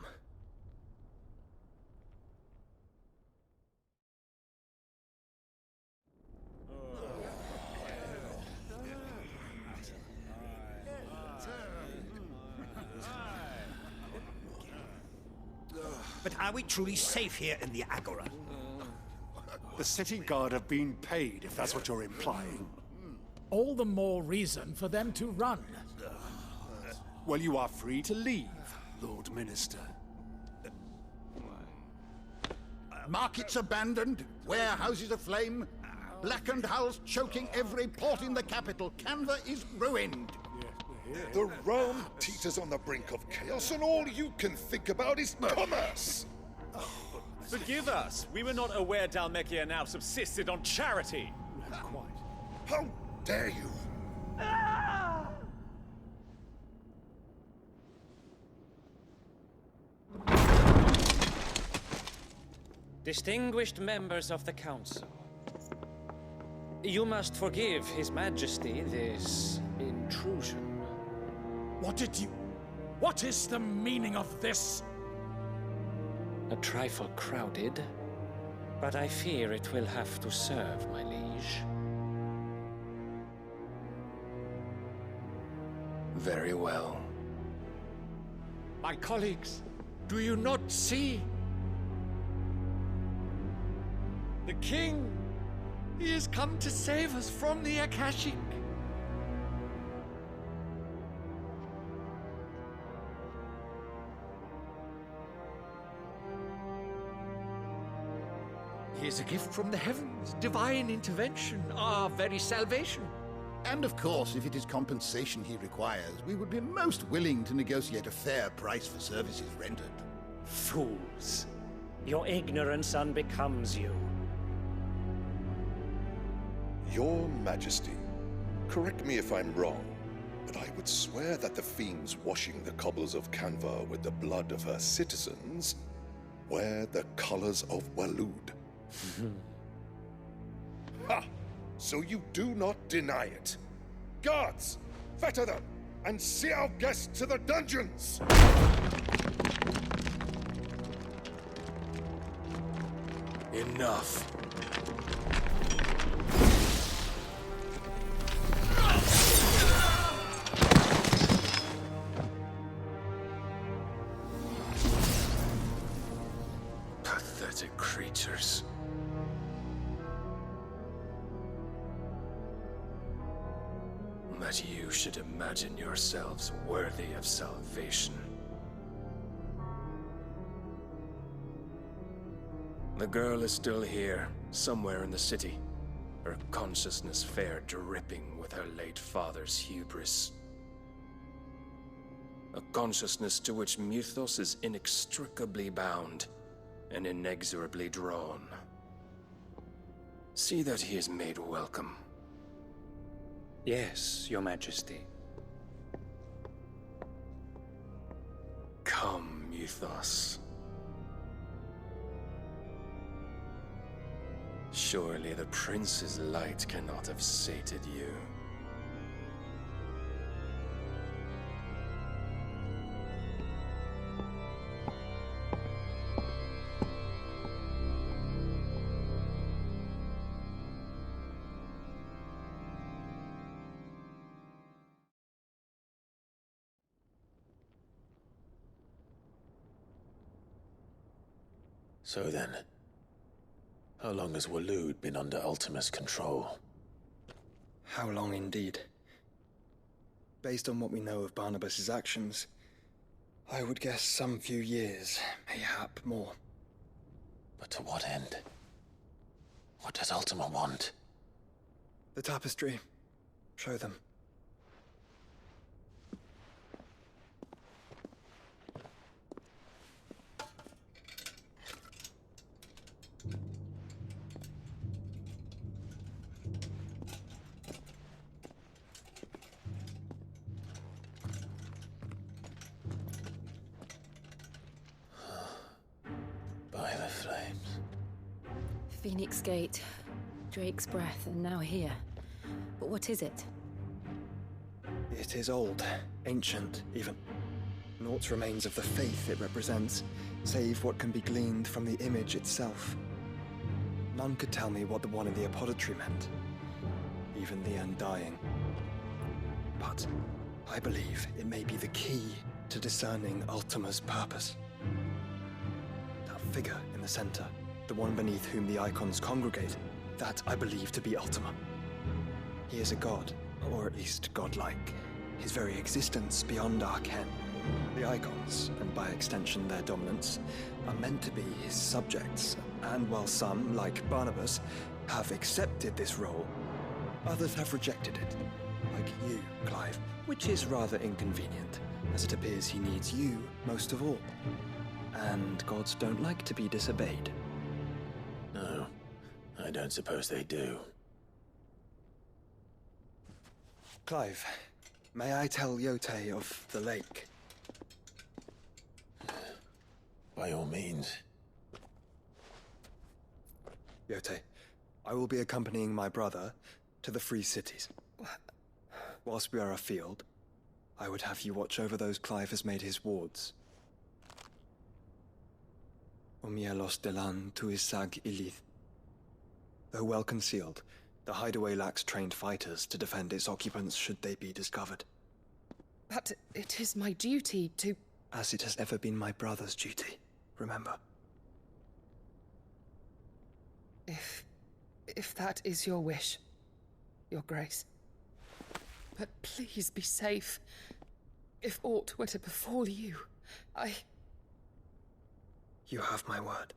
But are we truly safe here in the Agora? The city guard have been paid, if that's what you're implying. All the more reason for them to run. Well, you are free to leave, Lord Minister. Markets abandoned, warehouses aflame, blackened hulls choking every port in the capital. Canva is ruined. The realm teeters on the brink of chaos, and all you can think about is commerce! Forgive us! We were not aware Dhalmekia now subsisted on charity! Quite. How dare you! Distinguished members of the Council, you must forgive His Majesty this intrusion. What is the meaning of this? A trifle crowded, but I fear it will have to serve, my liege. Very well. My colleagues, do you not see? The King! He has come to save us from the Akashic! He is a gift from the heavens, divine intervention, our very salvation. And of course, if it is compensation he requires, we would be most willing to negotiate a fair price for services rendered. Fools! Your ignorance unbecomes you. Your Majesty, correct me if I'm wrong, but I would swear that the fiends washing the cobbles of Canva with the blood of her citizens wear the colors of Waloed. Ha! So you do not deny it. Guards, fetter them, and see our guests to the dungeons! enough. Pathetic creatures. That you should imagine yourselves worthy of salvation. The girl is still here, somewhere in the city, her consciousness fair dripping with her late father's hubris. A consciousness to which Mythos is inextricably bound and inexorably drawn. See that he is made welcome. Yes, Your Majesty. Come, Mythos. Surely the prince's light cannot have sated you. So then, how long has Waloed been under Ultima's control? How long indeed? Based on what we know of Barnabas's actions, I would guess some few years, mayhap more. But to what end? What does Ultima want? The tapestry. Show them. By the flames. Phoenix Gate, Drake's Breath, and now here. But what is it? It is old, ancient, even. Naught remains of the faith it represents, save what can be gleaned from the image itself. None could tell me what the one in the apothecary meant, even the Undying. But I believe it may be the key to discerning Ultima's purpose. That figure in the center, the one beneath whom the icons congregate, that I believe to be Ultima. He is a god, or at least godlike. His very existence beyond our ken. The icons, and by extension their dominance, are meant to be his subjects, and while some, like Barnabas, have accepted this role, others have rejected it. Like you, Clive, which is rather inconvenient, as it appears he needs you most of all. And gods don't like to be disobeyed. No, I don't suppose they do. Clive, may I tell Yote of the lake? By all means. Yote, I will be accompanying my brother to the Free Cities. Whilst we are afield, I would have you watch over those Clive has made his wards. Umielos delan tuisag ilith. Though well concealed, the hideaway lacks trained fighters to defend its occupants should they be discovered. But it is my duty to... As it has ever been my brother's duty, remember. If that is your wish, Your Grace. But please be safe. If aught were to befall you, You have my word.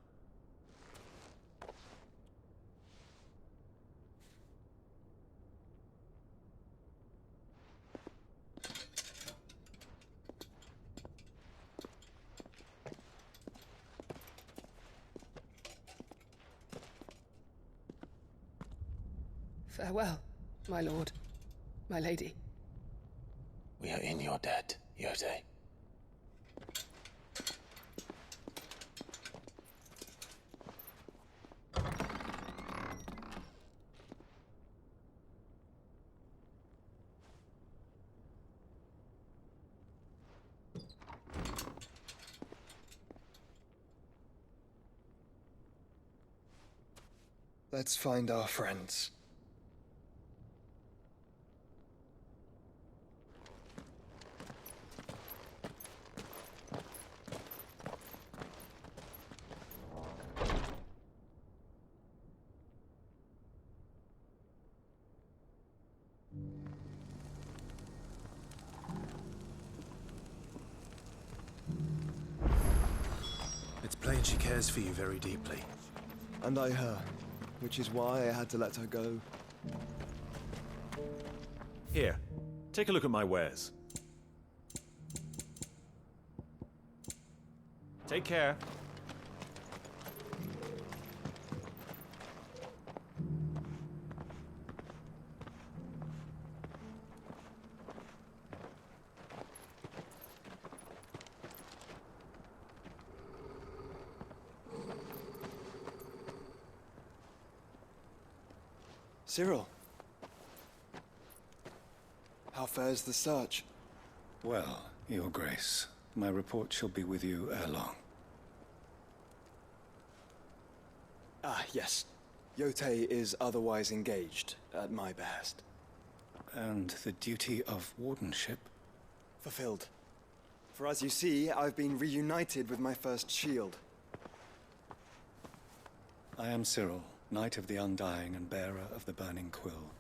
Farewell, my lord, my lady. We are in your debt, Yote. Let's find our friends. It's plain she cares for you very deeply. And I her, which is why I had to let her go. Here, take a look at my wares. Take care. Cyril. How fares the search? Well, Your Grace, my report shall be with you ere long. Ah, yes. Yote is otherwise engaged, at my behest. And the duty of wardenship? Fulfilled. For as you see, I've been reunited with my first shield. I am Cyril, Knight of the Undying and bearer of the Burning Quill,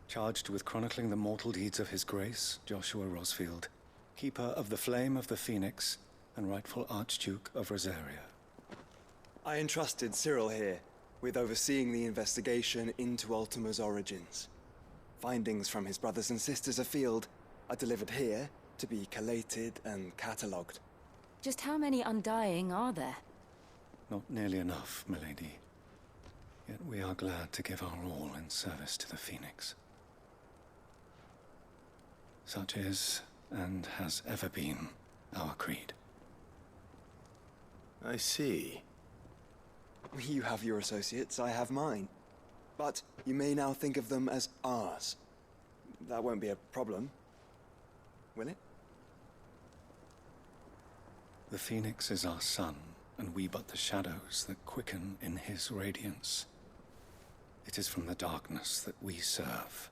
charged with chronicling the mortal deeds of His Grace, Joshua Rosfield, Keeper of the Flame of the Phoenix, and rightful Archduke of Rosaria. I entrusted Cyril here with overseeing the investigation into Ultima's origins. Findings from his brothers and sisters afield are delivered here to be collated and catalogued. Just how many Undying are there? Not nearly enough, milady. Yet we are glad to give our all in service to the Phoenix. Such is, and has ever been, our creed. I see. You have your associates, I have mine. But you may now think of them as ours. That won't be a problem, will it? The Phoenix is our sun, and we but the shadows that quicken in his radiance. It is from the darkness that we serve,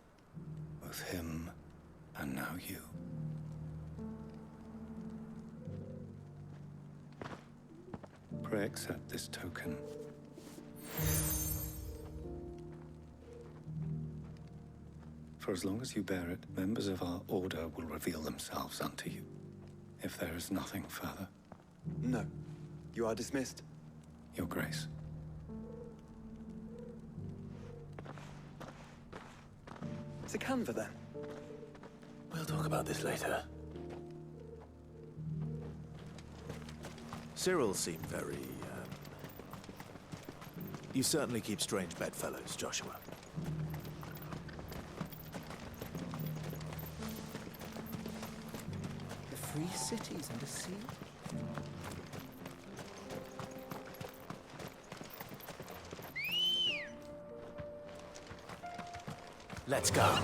both him and now you. Pray accept this token. For as long as you bear it, members of our order will reveal themselves unto you, if there is nothing further. No. You are dismissed. Your Grace. It's a Canva, then. We'll talk about this later. Cyril seemed very, You certainly keep strange bedfellows, Joshua. The free cities and the sea? Let's go.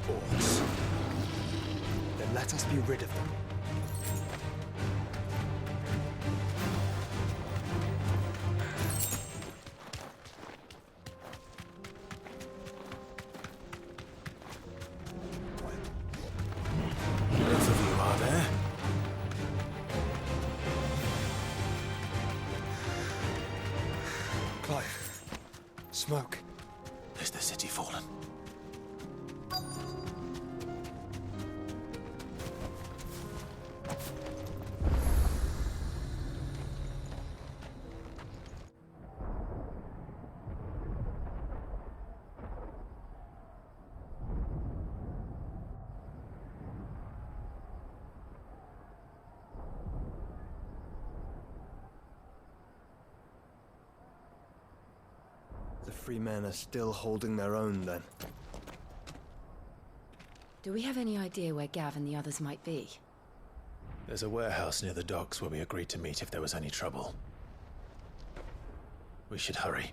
Orcs. Then let us be rid of them. Both of you are there? Clive. Smoke. Is the city fallen? The free men are still holding their own, then. Do we have any idea where Gav and the others might be? There's a warehouse near the docks where we agreed to meet if there was any trouble. We should hurry.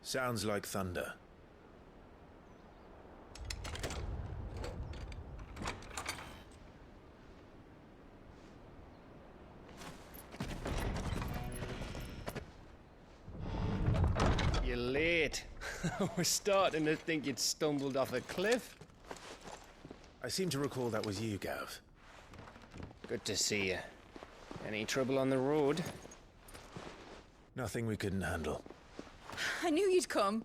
Sounds like thunder. You're late. We're starting to think you'd stumbled off a cliff. I seem to recall that was you, Gav. Good to see you. Any trouble on the road? Nothing we couldn't handle. I knew you'd come.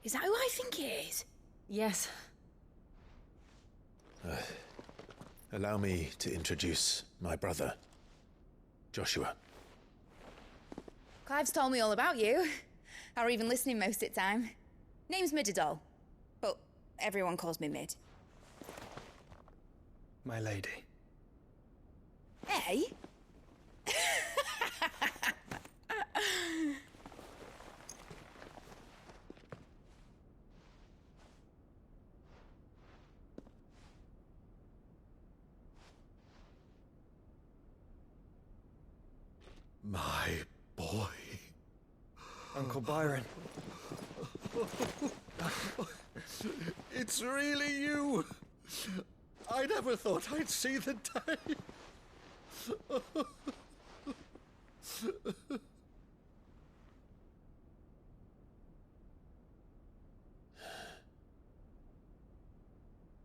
Is that who I think it is? Yes. Allow me to introduce my brother, Joshua. Clive's told me all about you. Or even listening most of the time. Name's Midadol, but everyone calls me Mid. My lady. Hey? My boy. Uncle Byron. It's really you. I never thought I'd see the day.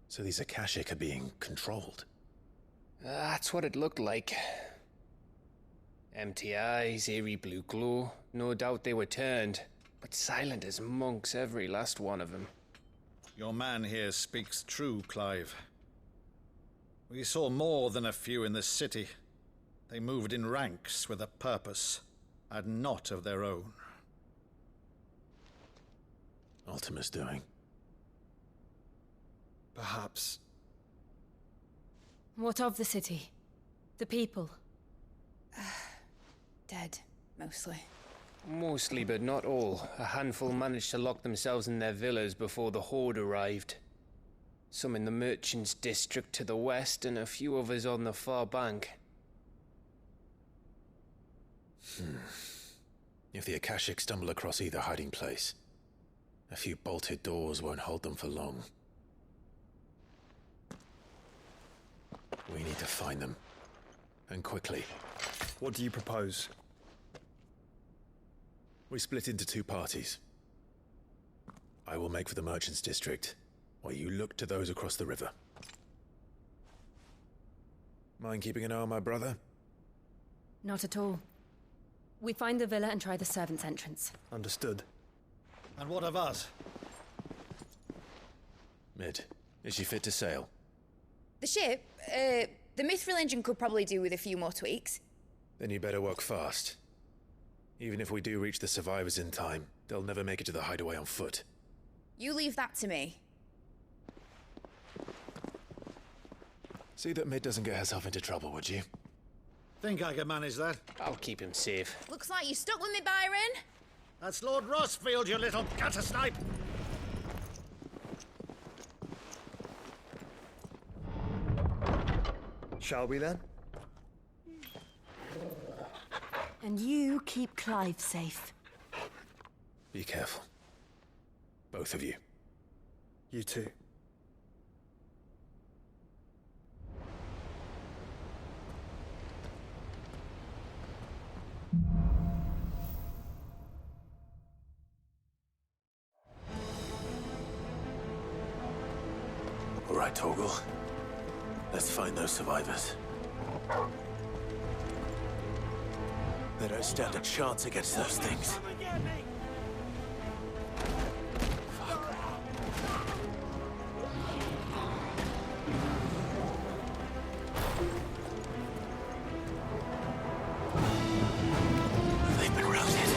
So these Akashic are being controlled? That's what it looked like. Empty eyes, eerie blue glow. No doubt they were turned, but silent as monks, every last one of them. Your man here speaks true, Clive. We saw more than a few in the city. They moved in ranks with a purpose, and not of their own. Ultima's doing. Perhaps. What of the city? The people? Dead, mostly. Mostly, but not all. A handful managed to lock themselves in their villas before the Horde arrived. Some in the merchants' district to the west, and a few others on the far bank. If the Akashic stumble across either hiding place, a few bolted doors won't hold them for long. We need to find them. And quickly. What do you propose? We split into two parties. I will make for the merchants' district, while you look to those across the river. Mind keeping an eye on my brother? Not at all. We find the villa and try the servants' entrance. Understood. And what of us? Mid, is she fit to sail? The ship, the Mithril engine could probably do with a few more tweaks. Then you better work fast. Even if we do reach the survivors in time, they'll never make it to the hideaway on foot. You leave that to me. See that Mid doesn't get herself into trouble, would you? Think I can manage that? I'll keep him safe. Looks like you stuck with me, Byron. That's Lord Rossfield, you little gutter snipe! Shall we then? And you keep Clive safe. Be careful. Both of you. You too. All right, Torgal. Let's find those survivors. They don't stand a chance against those things. They've been routed.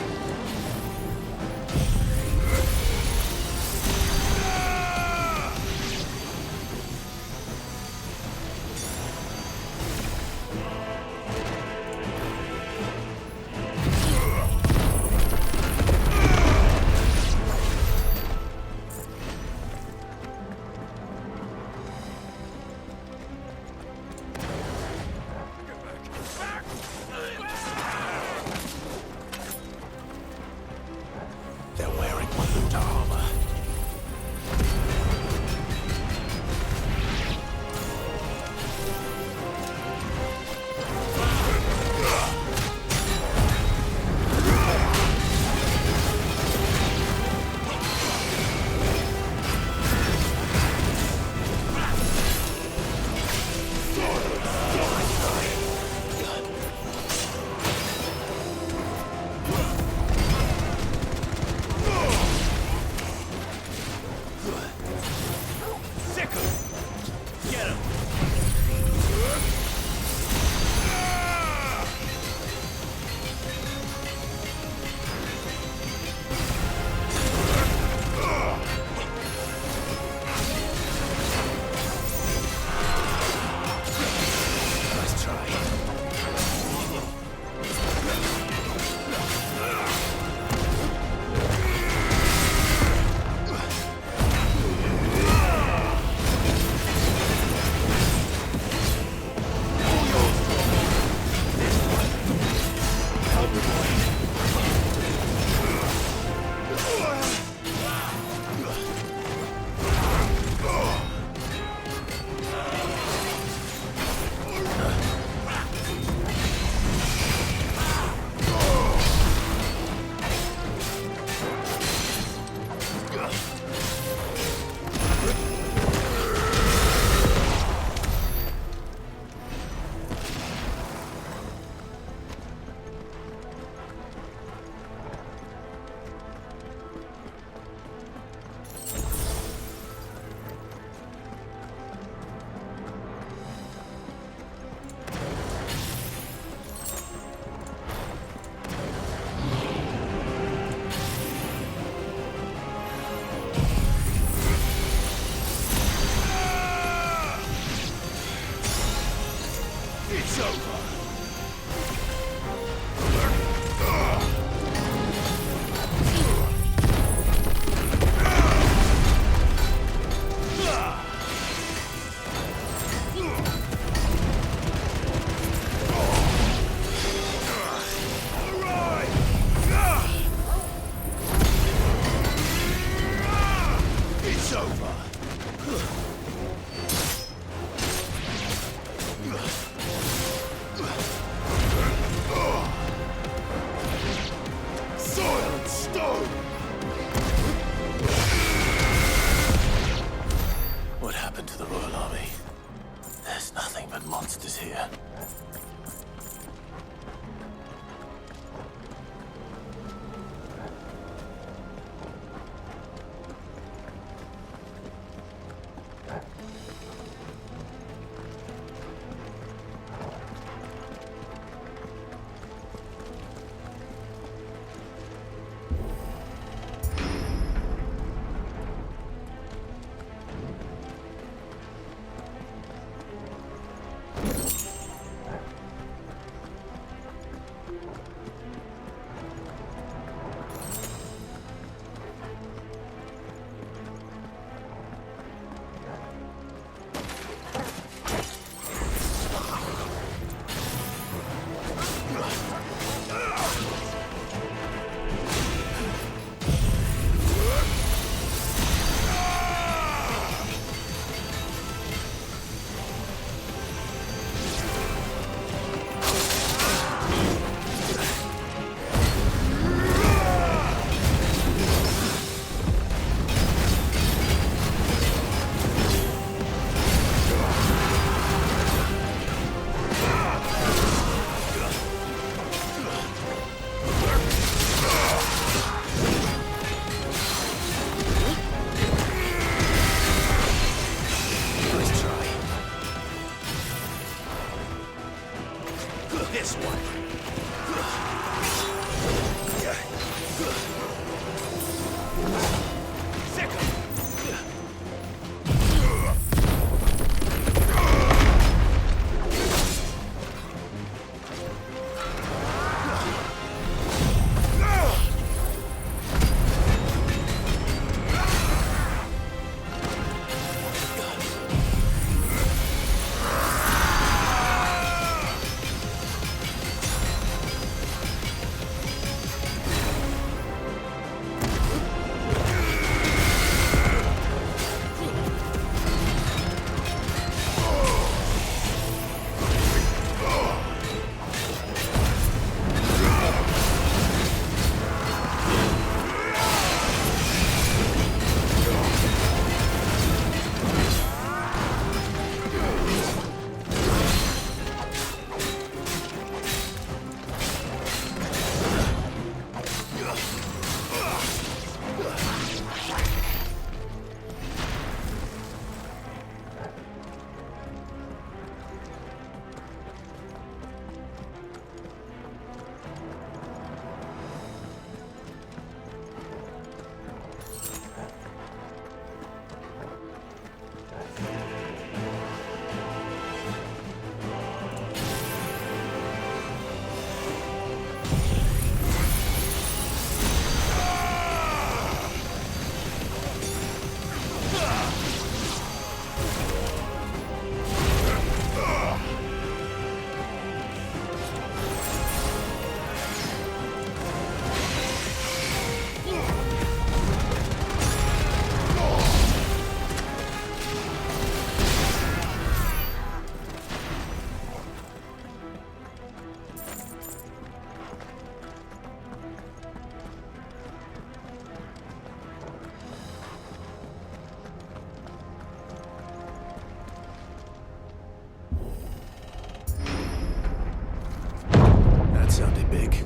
big.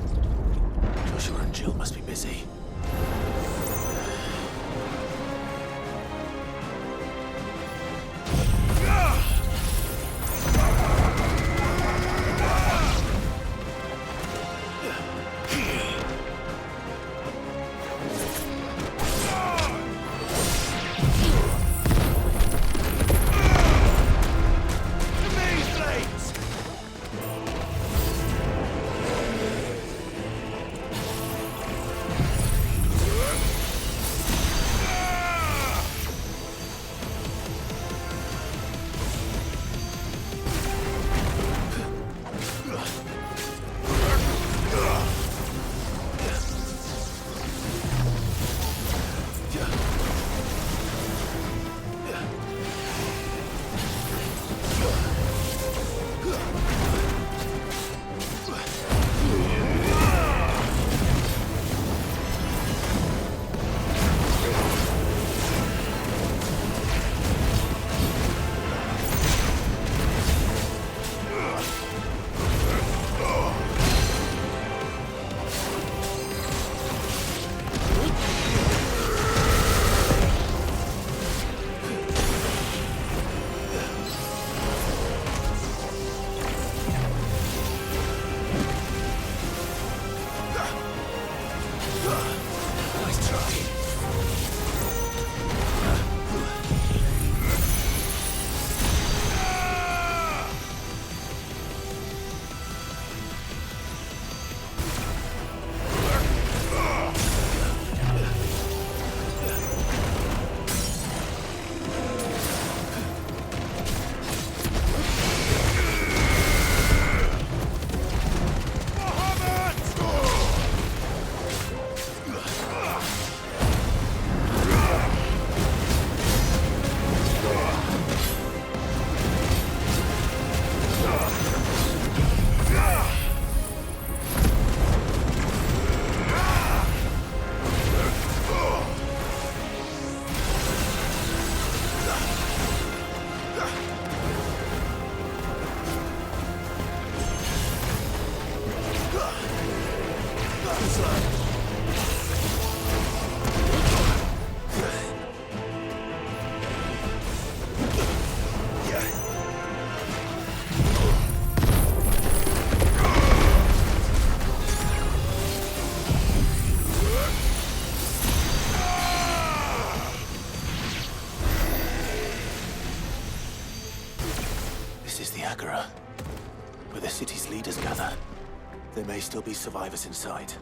Joshua and Jill must be busy. Where the city's leaders gather. There may still be survivors inside.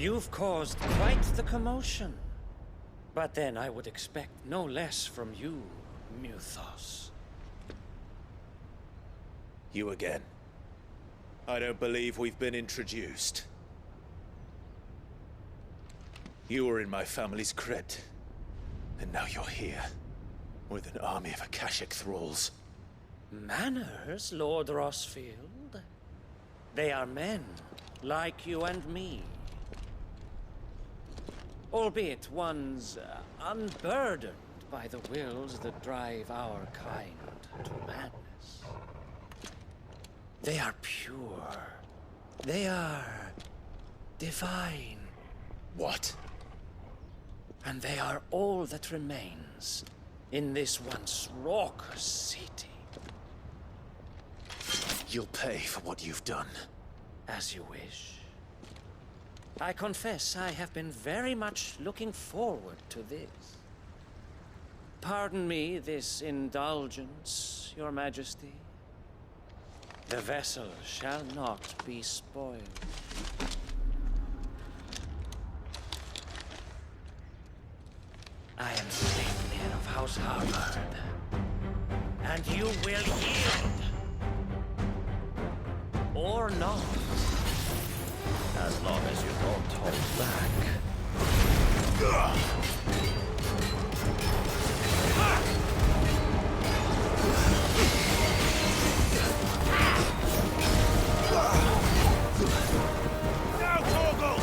You've caused quite the commotion. But then I would expect no less from you, Muthos. You again. I don't believe we've been introduced. You were in my family's crypt, and now you're here. with an army of Akashic thralls. Manners, Lord Rosfield? They are men, like you and me. Albeit ones unburdened by the wills that drive our kind to madness. They are pure. They are divine. What? And they are all that remains in this once raucous city. You'll pay for what you've done. As you wish. I confess I have been very much looking forward to this. Pardon me this indulgence, Your Majesty. The vessel shall not be spoiled. I am Saintmere of House Harvard, and you will yield. Or not. As long as you don't hold back. Now, Torgal!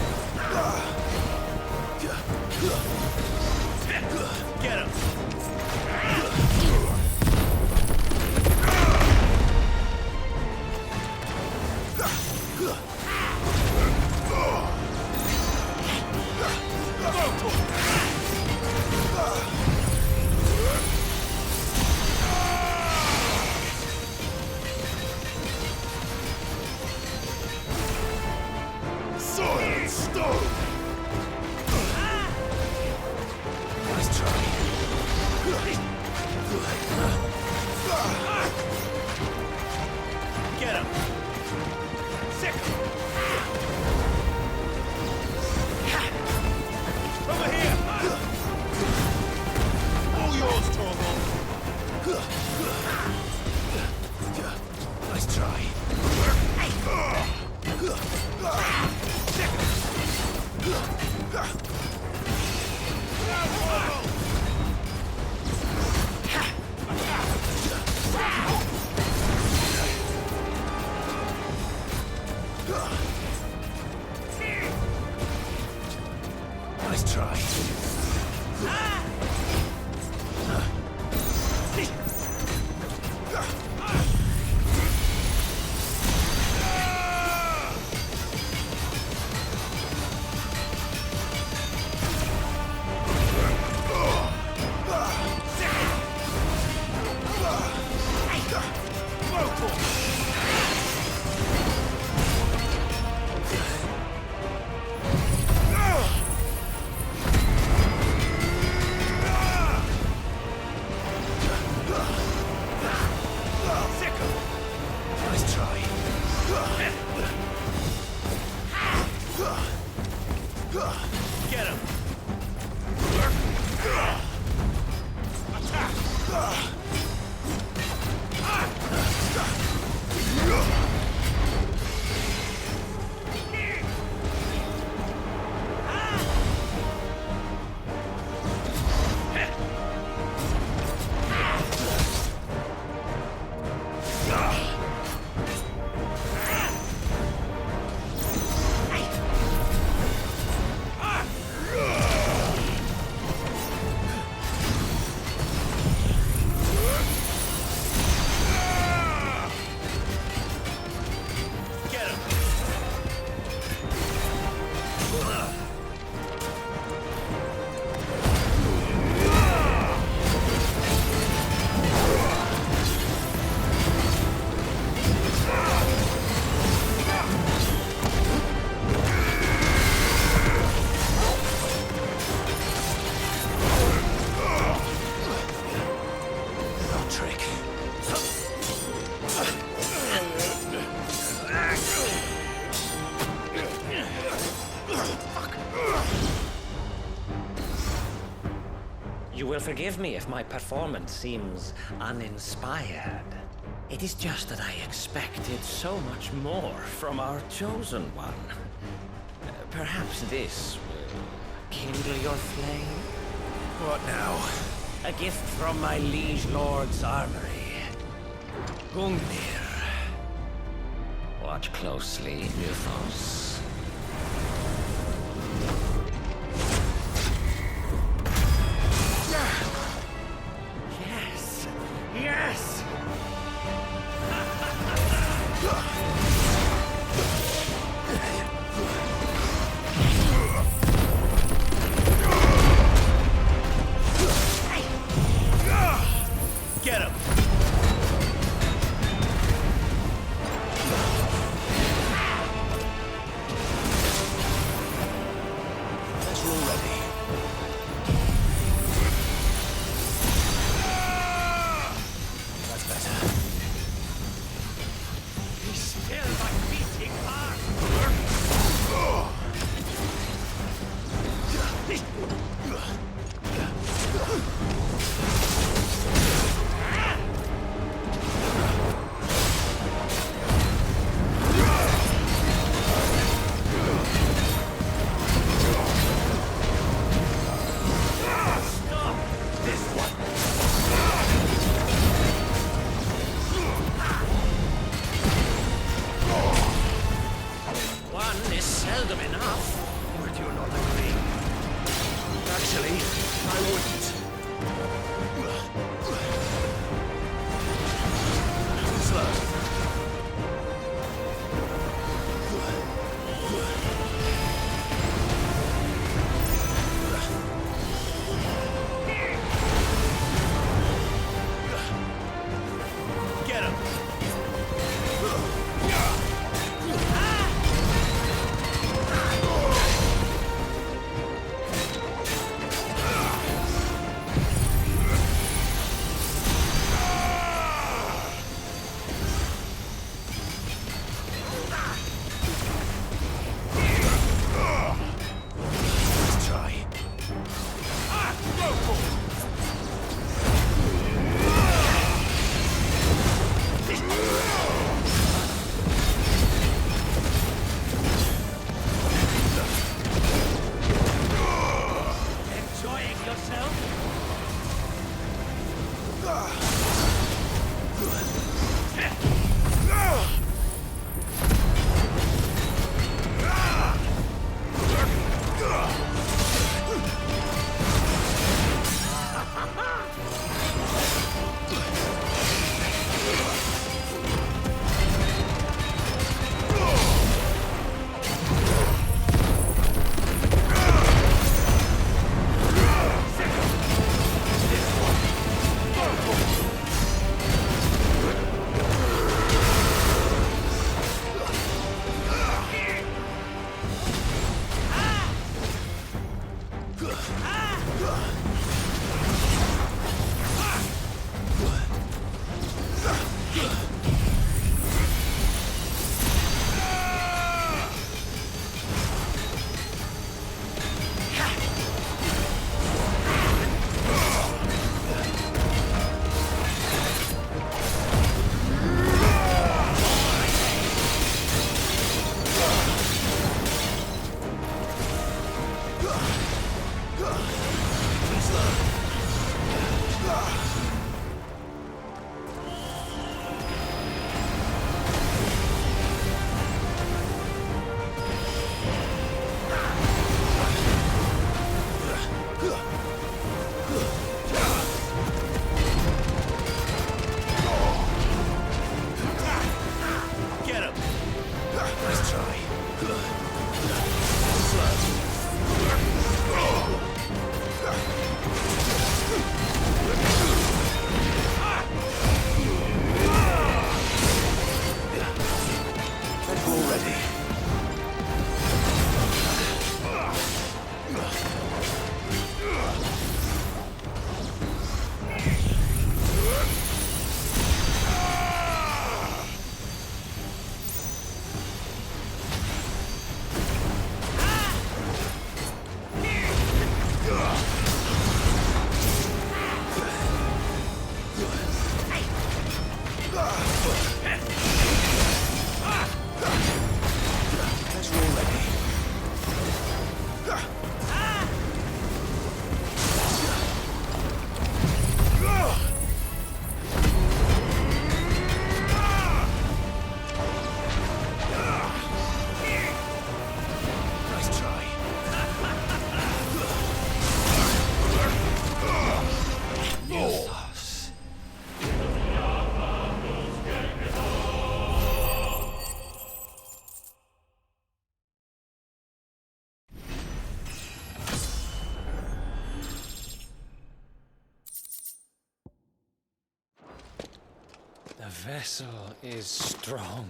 Get him! Forgive me if my performance seems uninspired. It is just that I expected so much more from our chosen one. Perhaps this will kindle your flame? What now? A gift from my liege lord's armory. Gungnir. Watch closely, Newfos. Yes! Yes! Get him! That's all ready. That's better. He's still my beating heart! One is seldom enough. Would you not agree? Actually, I wouldn't. Slow. Get him! vessel is strong.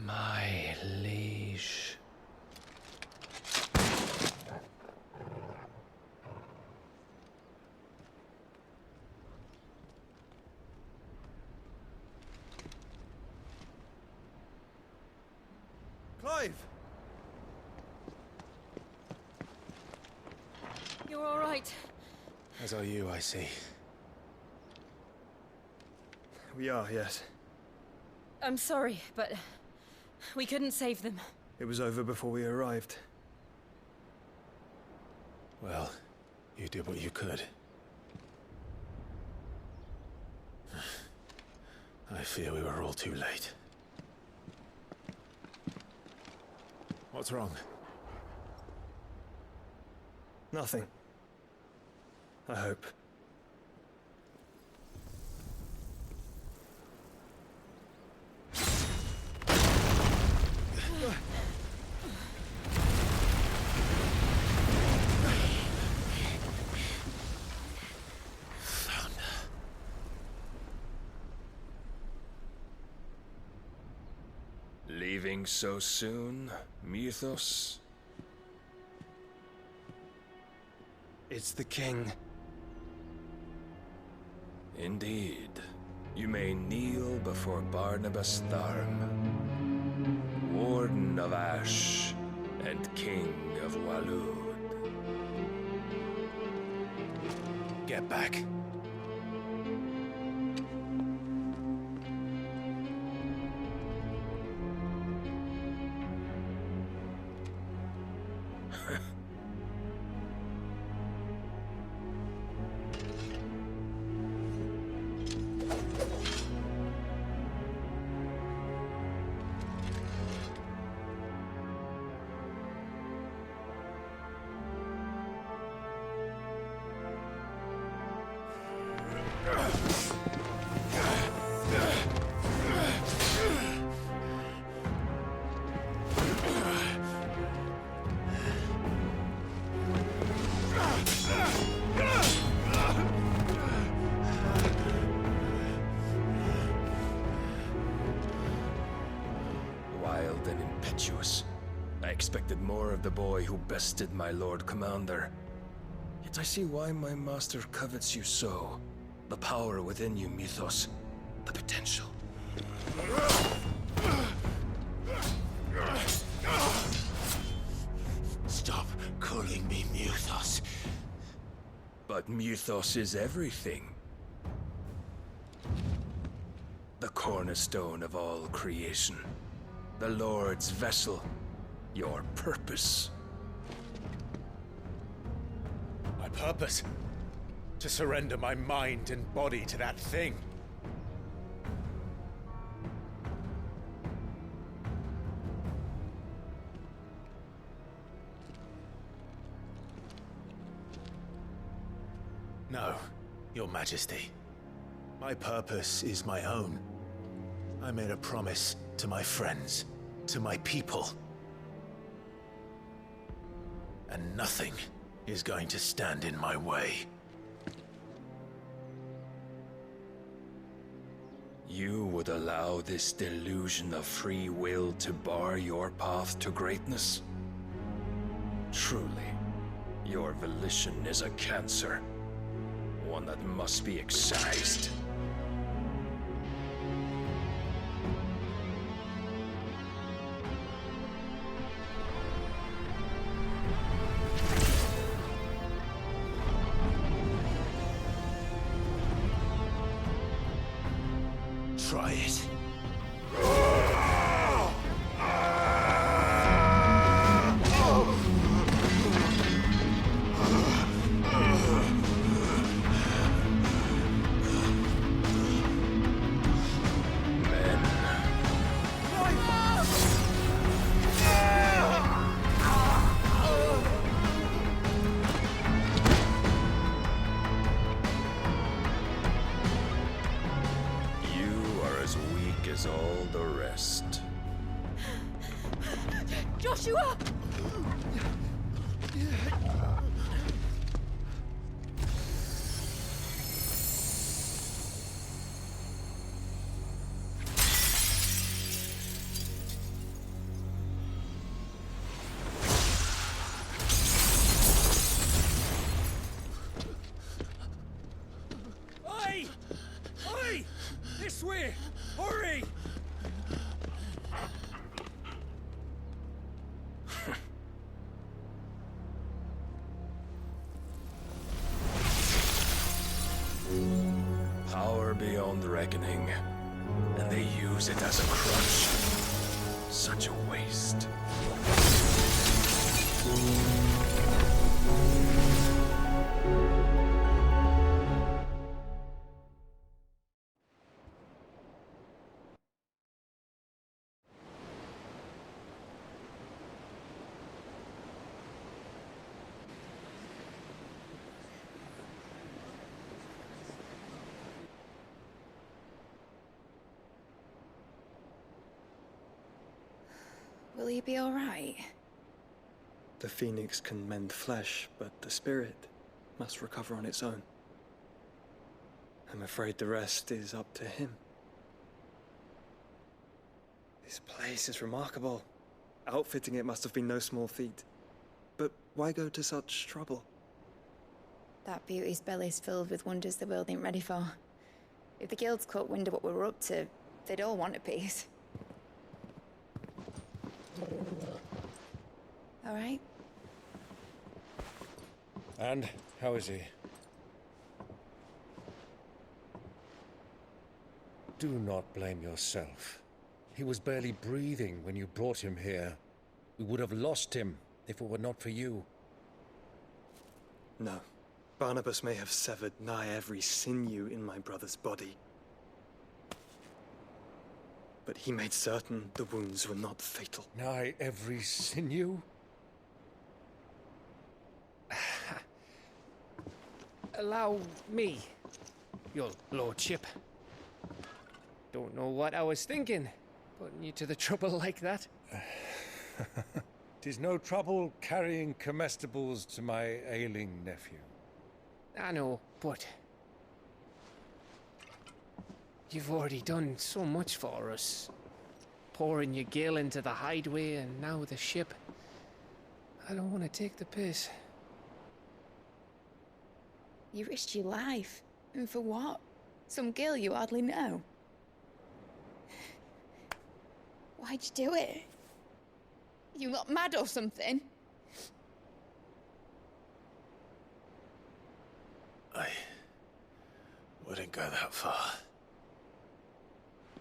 My liege. Clive! You're all right. As are you, I see. We are, yes. I'm sorry, but we couldn't save them. It was over before we arrived. Well, you did what you could. I fear we were all too late. What's wrong? Nothing. I hope. Leaving so soon, Mythos? It's the king. Indeed. You may kneel before Barnabas Tharm, Warden of Ash and King of Walud. Get back. Wild and impetuous. I expected more of the boy who bested my Lord Commander. Yet I see why my master covets you so. The power within you, Mythos. The potential. Stop calling me Mythos. But Mythos is everything. The cornerstone of all creation. The Lord's vessel. Your purpose. My purpose? To surrender my mind and body to that thing. No, Your Majesty. My purpose is my own. I made a promise to my friends, to my people. And nothing is going to stand in my way. You would allow this delusion of free will to bar your path to greatness? Truly, your volition is a cancer. One that must be excised. Try it. All the rest. Joshua! reckoning, and they use it as a crutch. Such a waste. Will he be all right? The phoenix can mend flesh, but the spirit must recover on its own. I'm afraid the rest is up to him. This place is remarkable. Outfitting it must have been no small feat. But why go to such trouble? That beauty's belly's filled with wonders the world ain't ready for. If the guilds caught wind of what we were up to, they'd all want a piece. All right? And how is he? Do not blame yourself. He was barely breathing when you brought him here. We would have lost him if it were not for you. No. Barnabas may have severed nigh every sinew in my brother's body. But he made certain the wounds were not fatal. Nigh every sinew? Allow me, your lordship. Don't know what I was thinking, putting you to the trouble like that. 'Tis no trouble carrying comestibles to my ailing nephew. I know, but you've already done so much for us. Pouring your gil into the hideaway and now the ship. I don't want to take the piss. You risked your life. And for what? Some girl you hardly know. Why'd you do it? You not mad or something? I wouldn't go that far.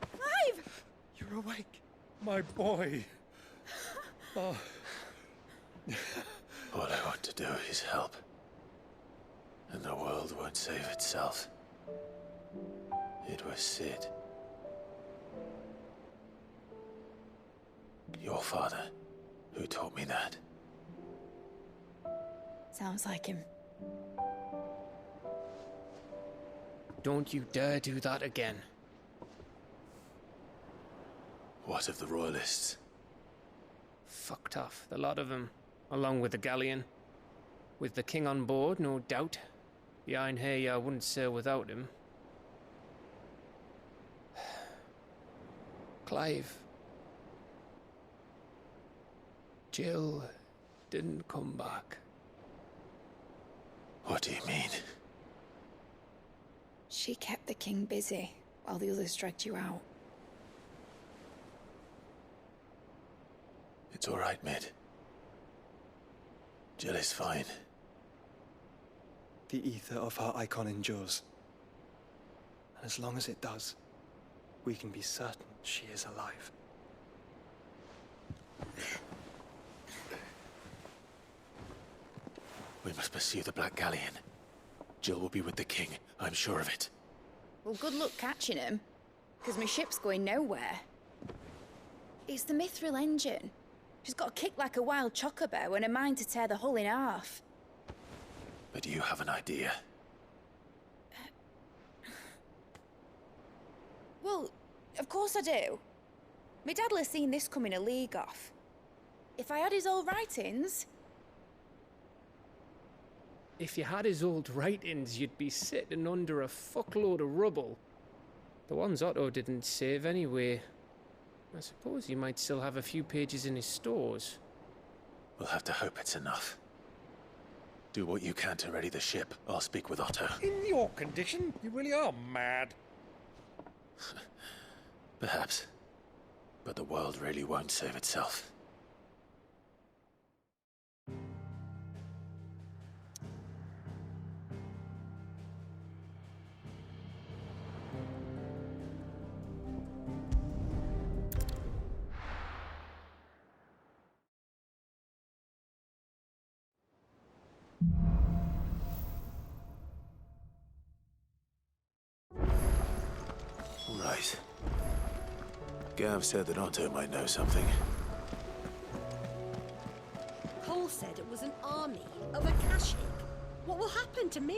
Clive! You're awake, my boy. Oh. All I want to do is help. And the world won't save itself. It was Sid. Your father, who taught me that. Sounds like him. Don't you dare do that again. What of the royalists? Fucked off, the lot of them, along with the galleon. With the king on board, no doubt. The Iron Hair wouldn't sail without him. Clive. Jill didn't come back. What do you mean? She kept the king busy while the others dragged you out. It's all right, Mid. Jill is fine. The ether of her icon endures. And as long as it does, we can be certain she is alive. We must pursue the Black Galleon. Jill will be with the king, I'm sure of it. Well, good luck catching him, because my ship's going nowhere. It's the Mithril engine. She's got a kick like a wild chocobo and a mind to tear the hull in half. But you have an idea. Well, of course I do. My dad'll have seen this coming a league off. If I had his old writings... If you had his old writings, you'd be sitting under a fuckload of rubble. The ones Otto didn't save anyway. I suppose you might still have a few pages in his stores. We'll have to hope it's enough. Do what you can to ready the ship. I'll speak with Otto. In your condition, you really are mad. Perhaps. But the world really won't save itself. spies. Gav said that Otto might know something. Cole said it was an army of Akashic. What will happen to me?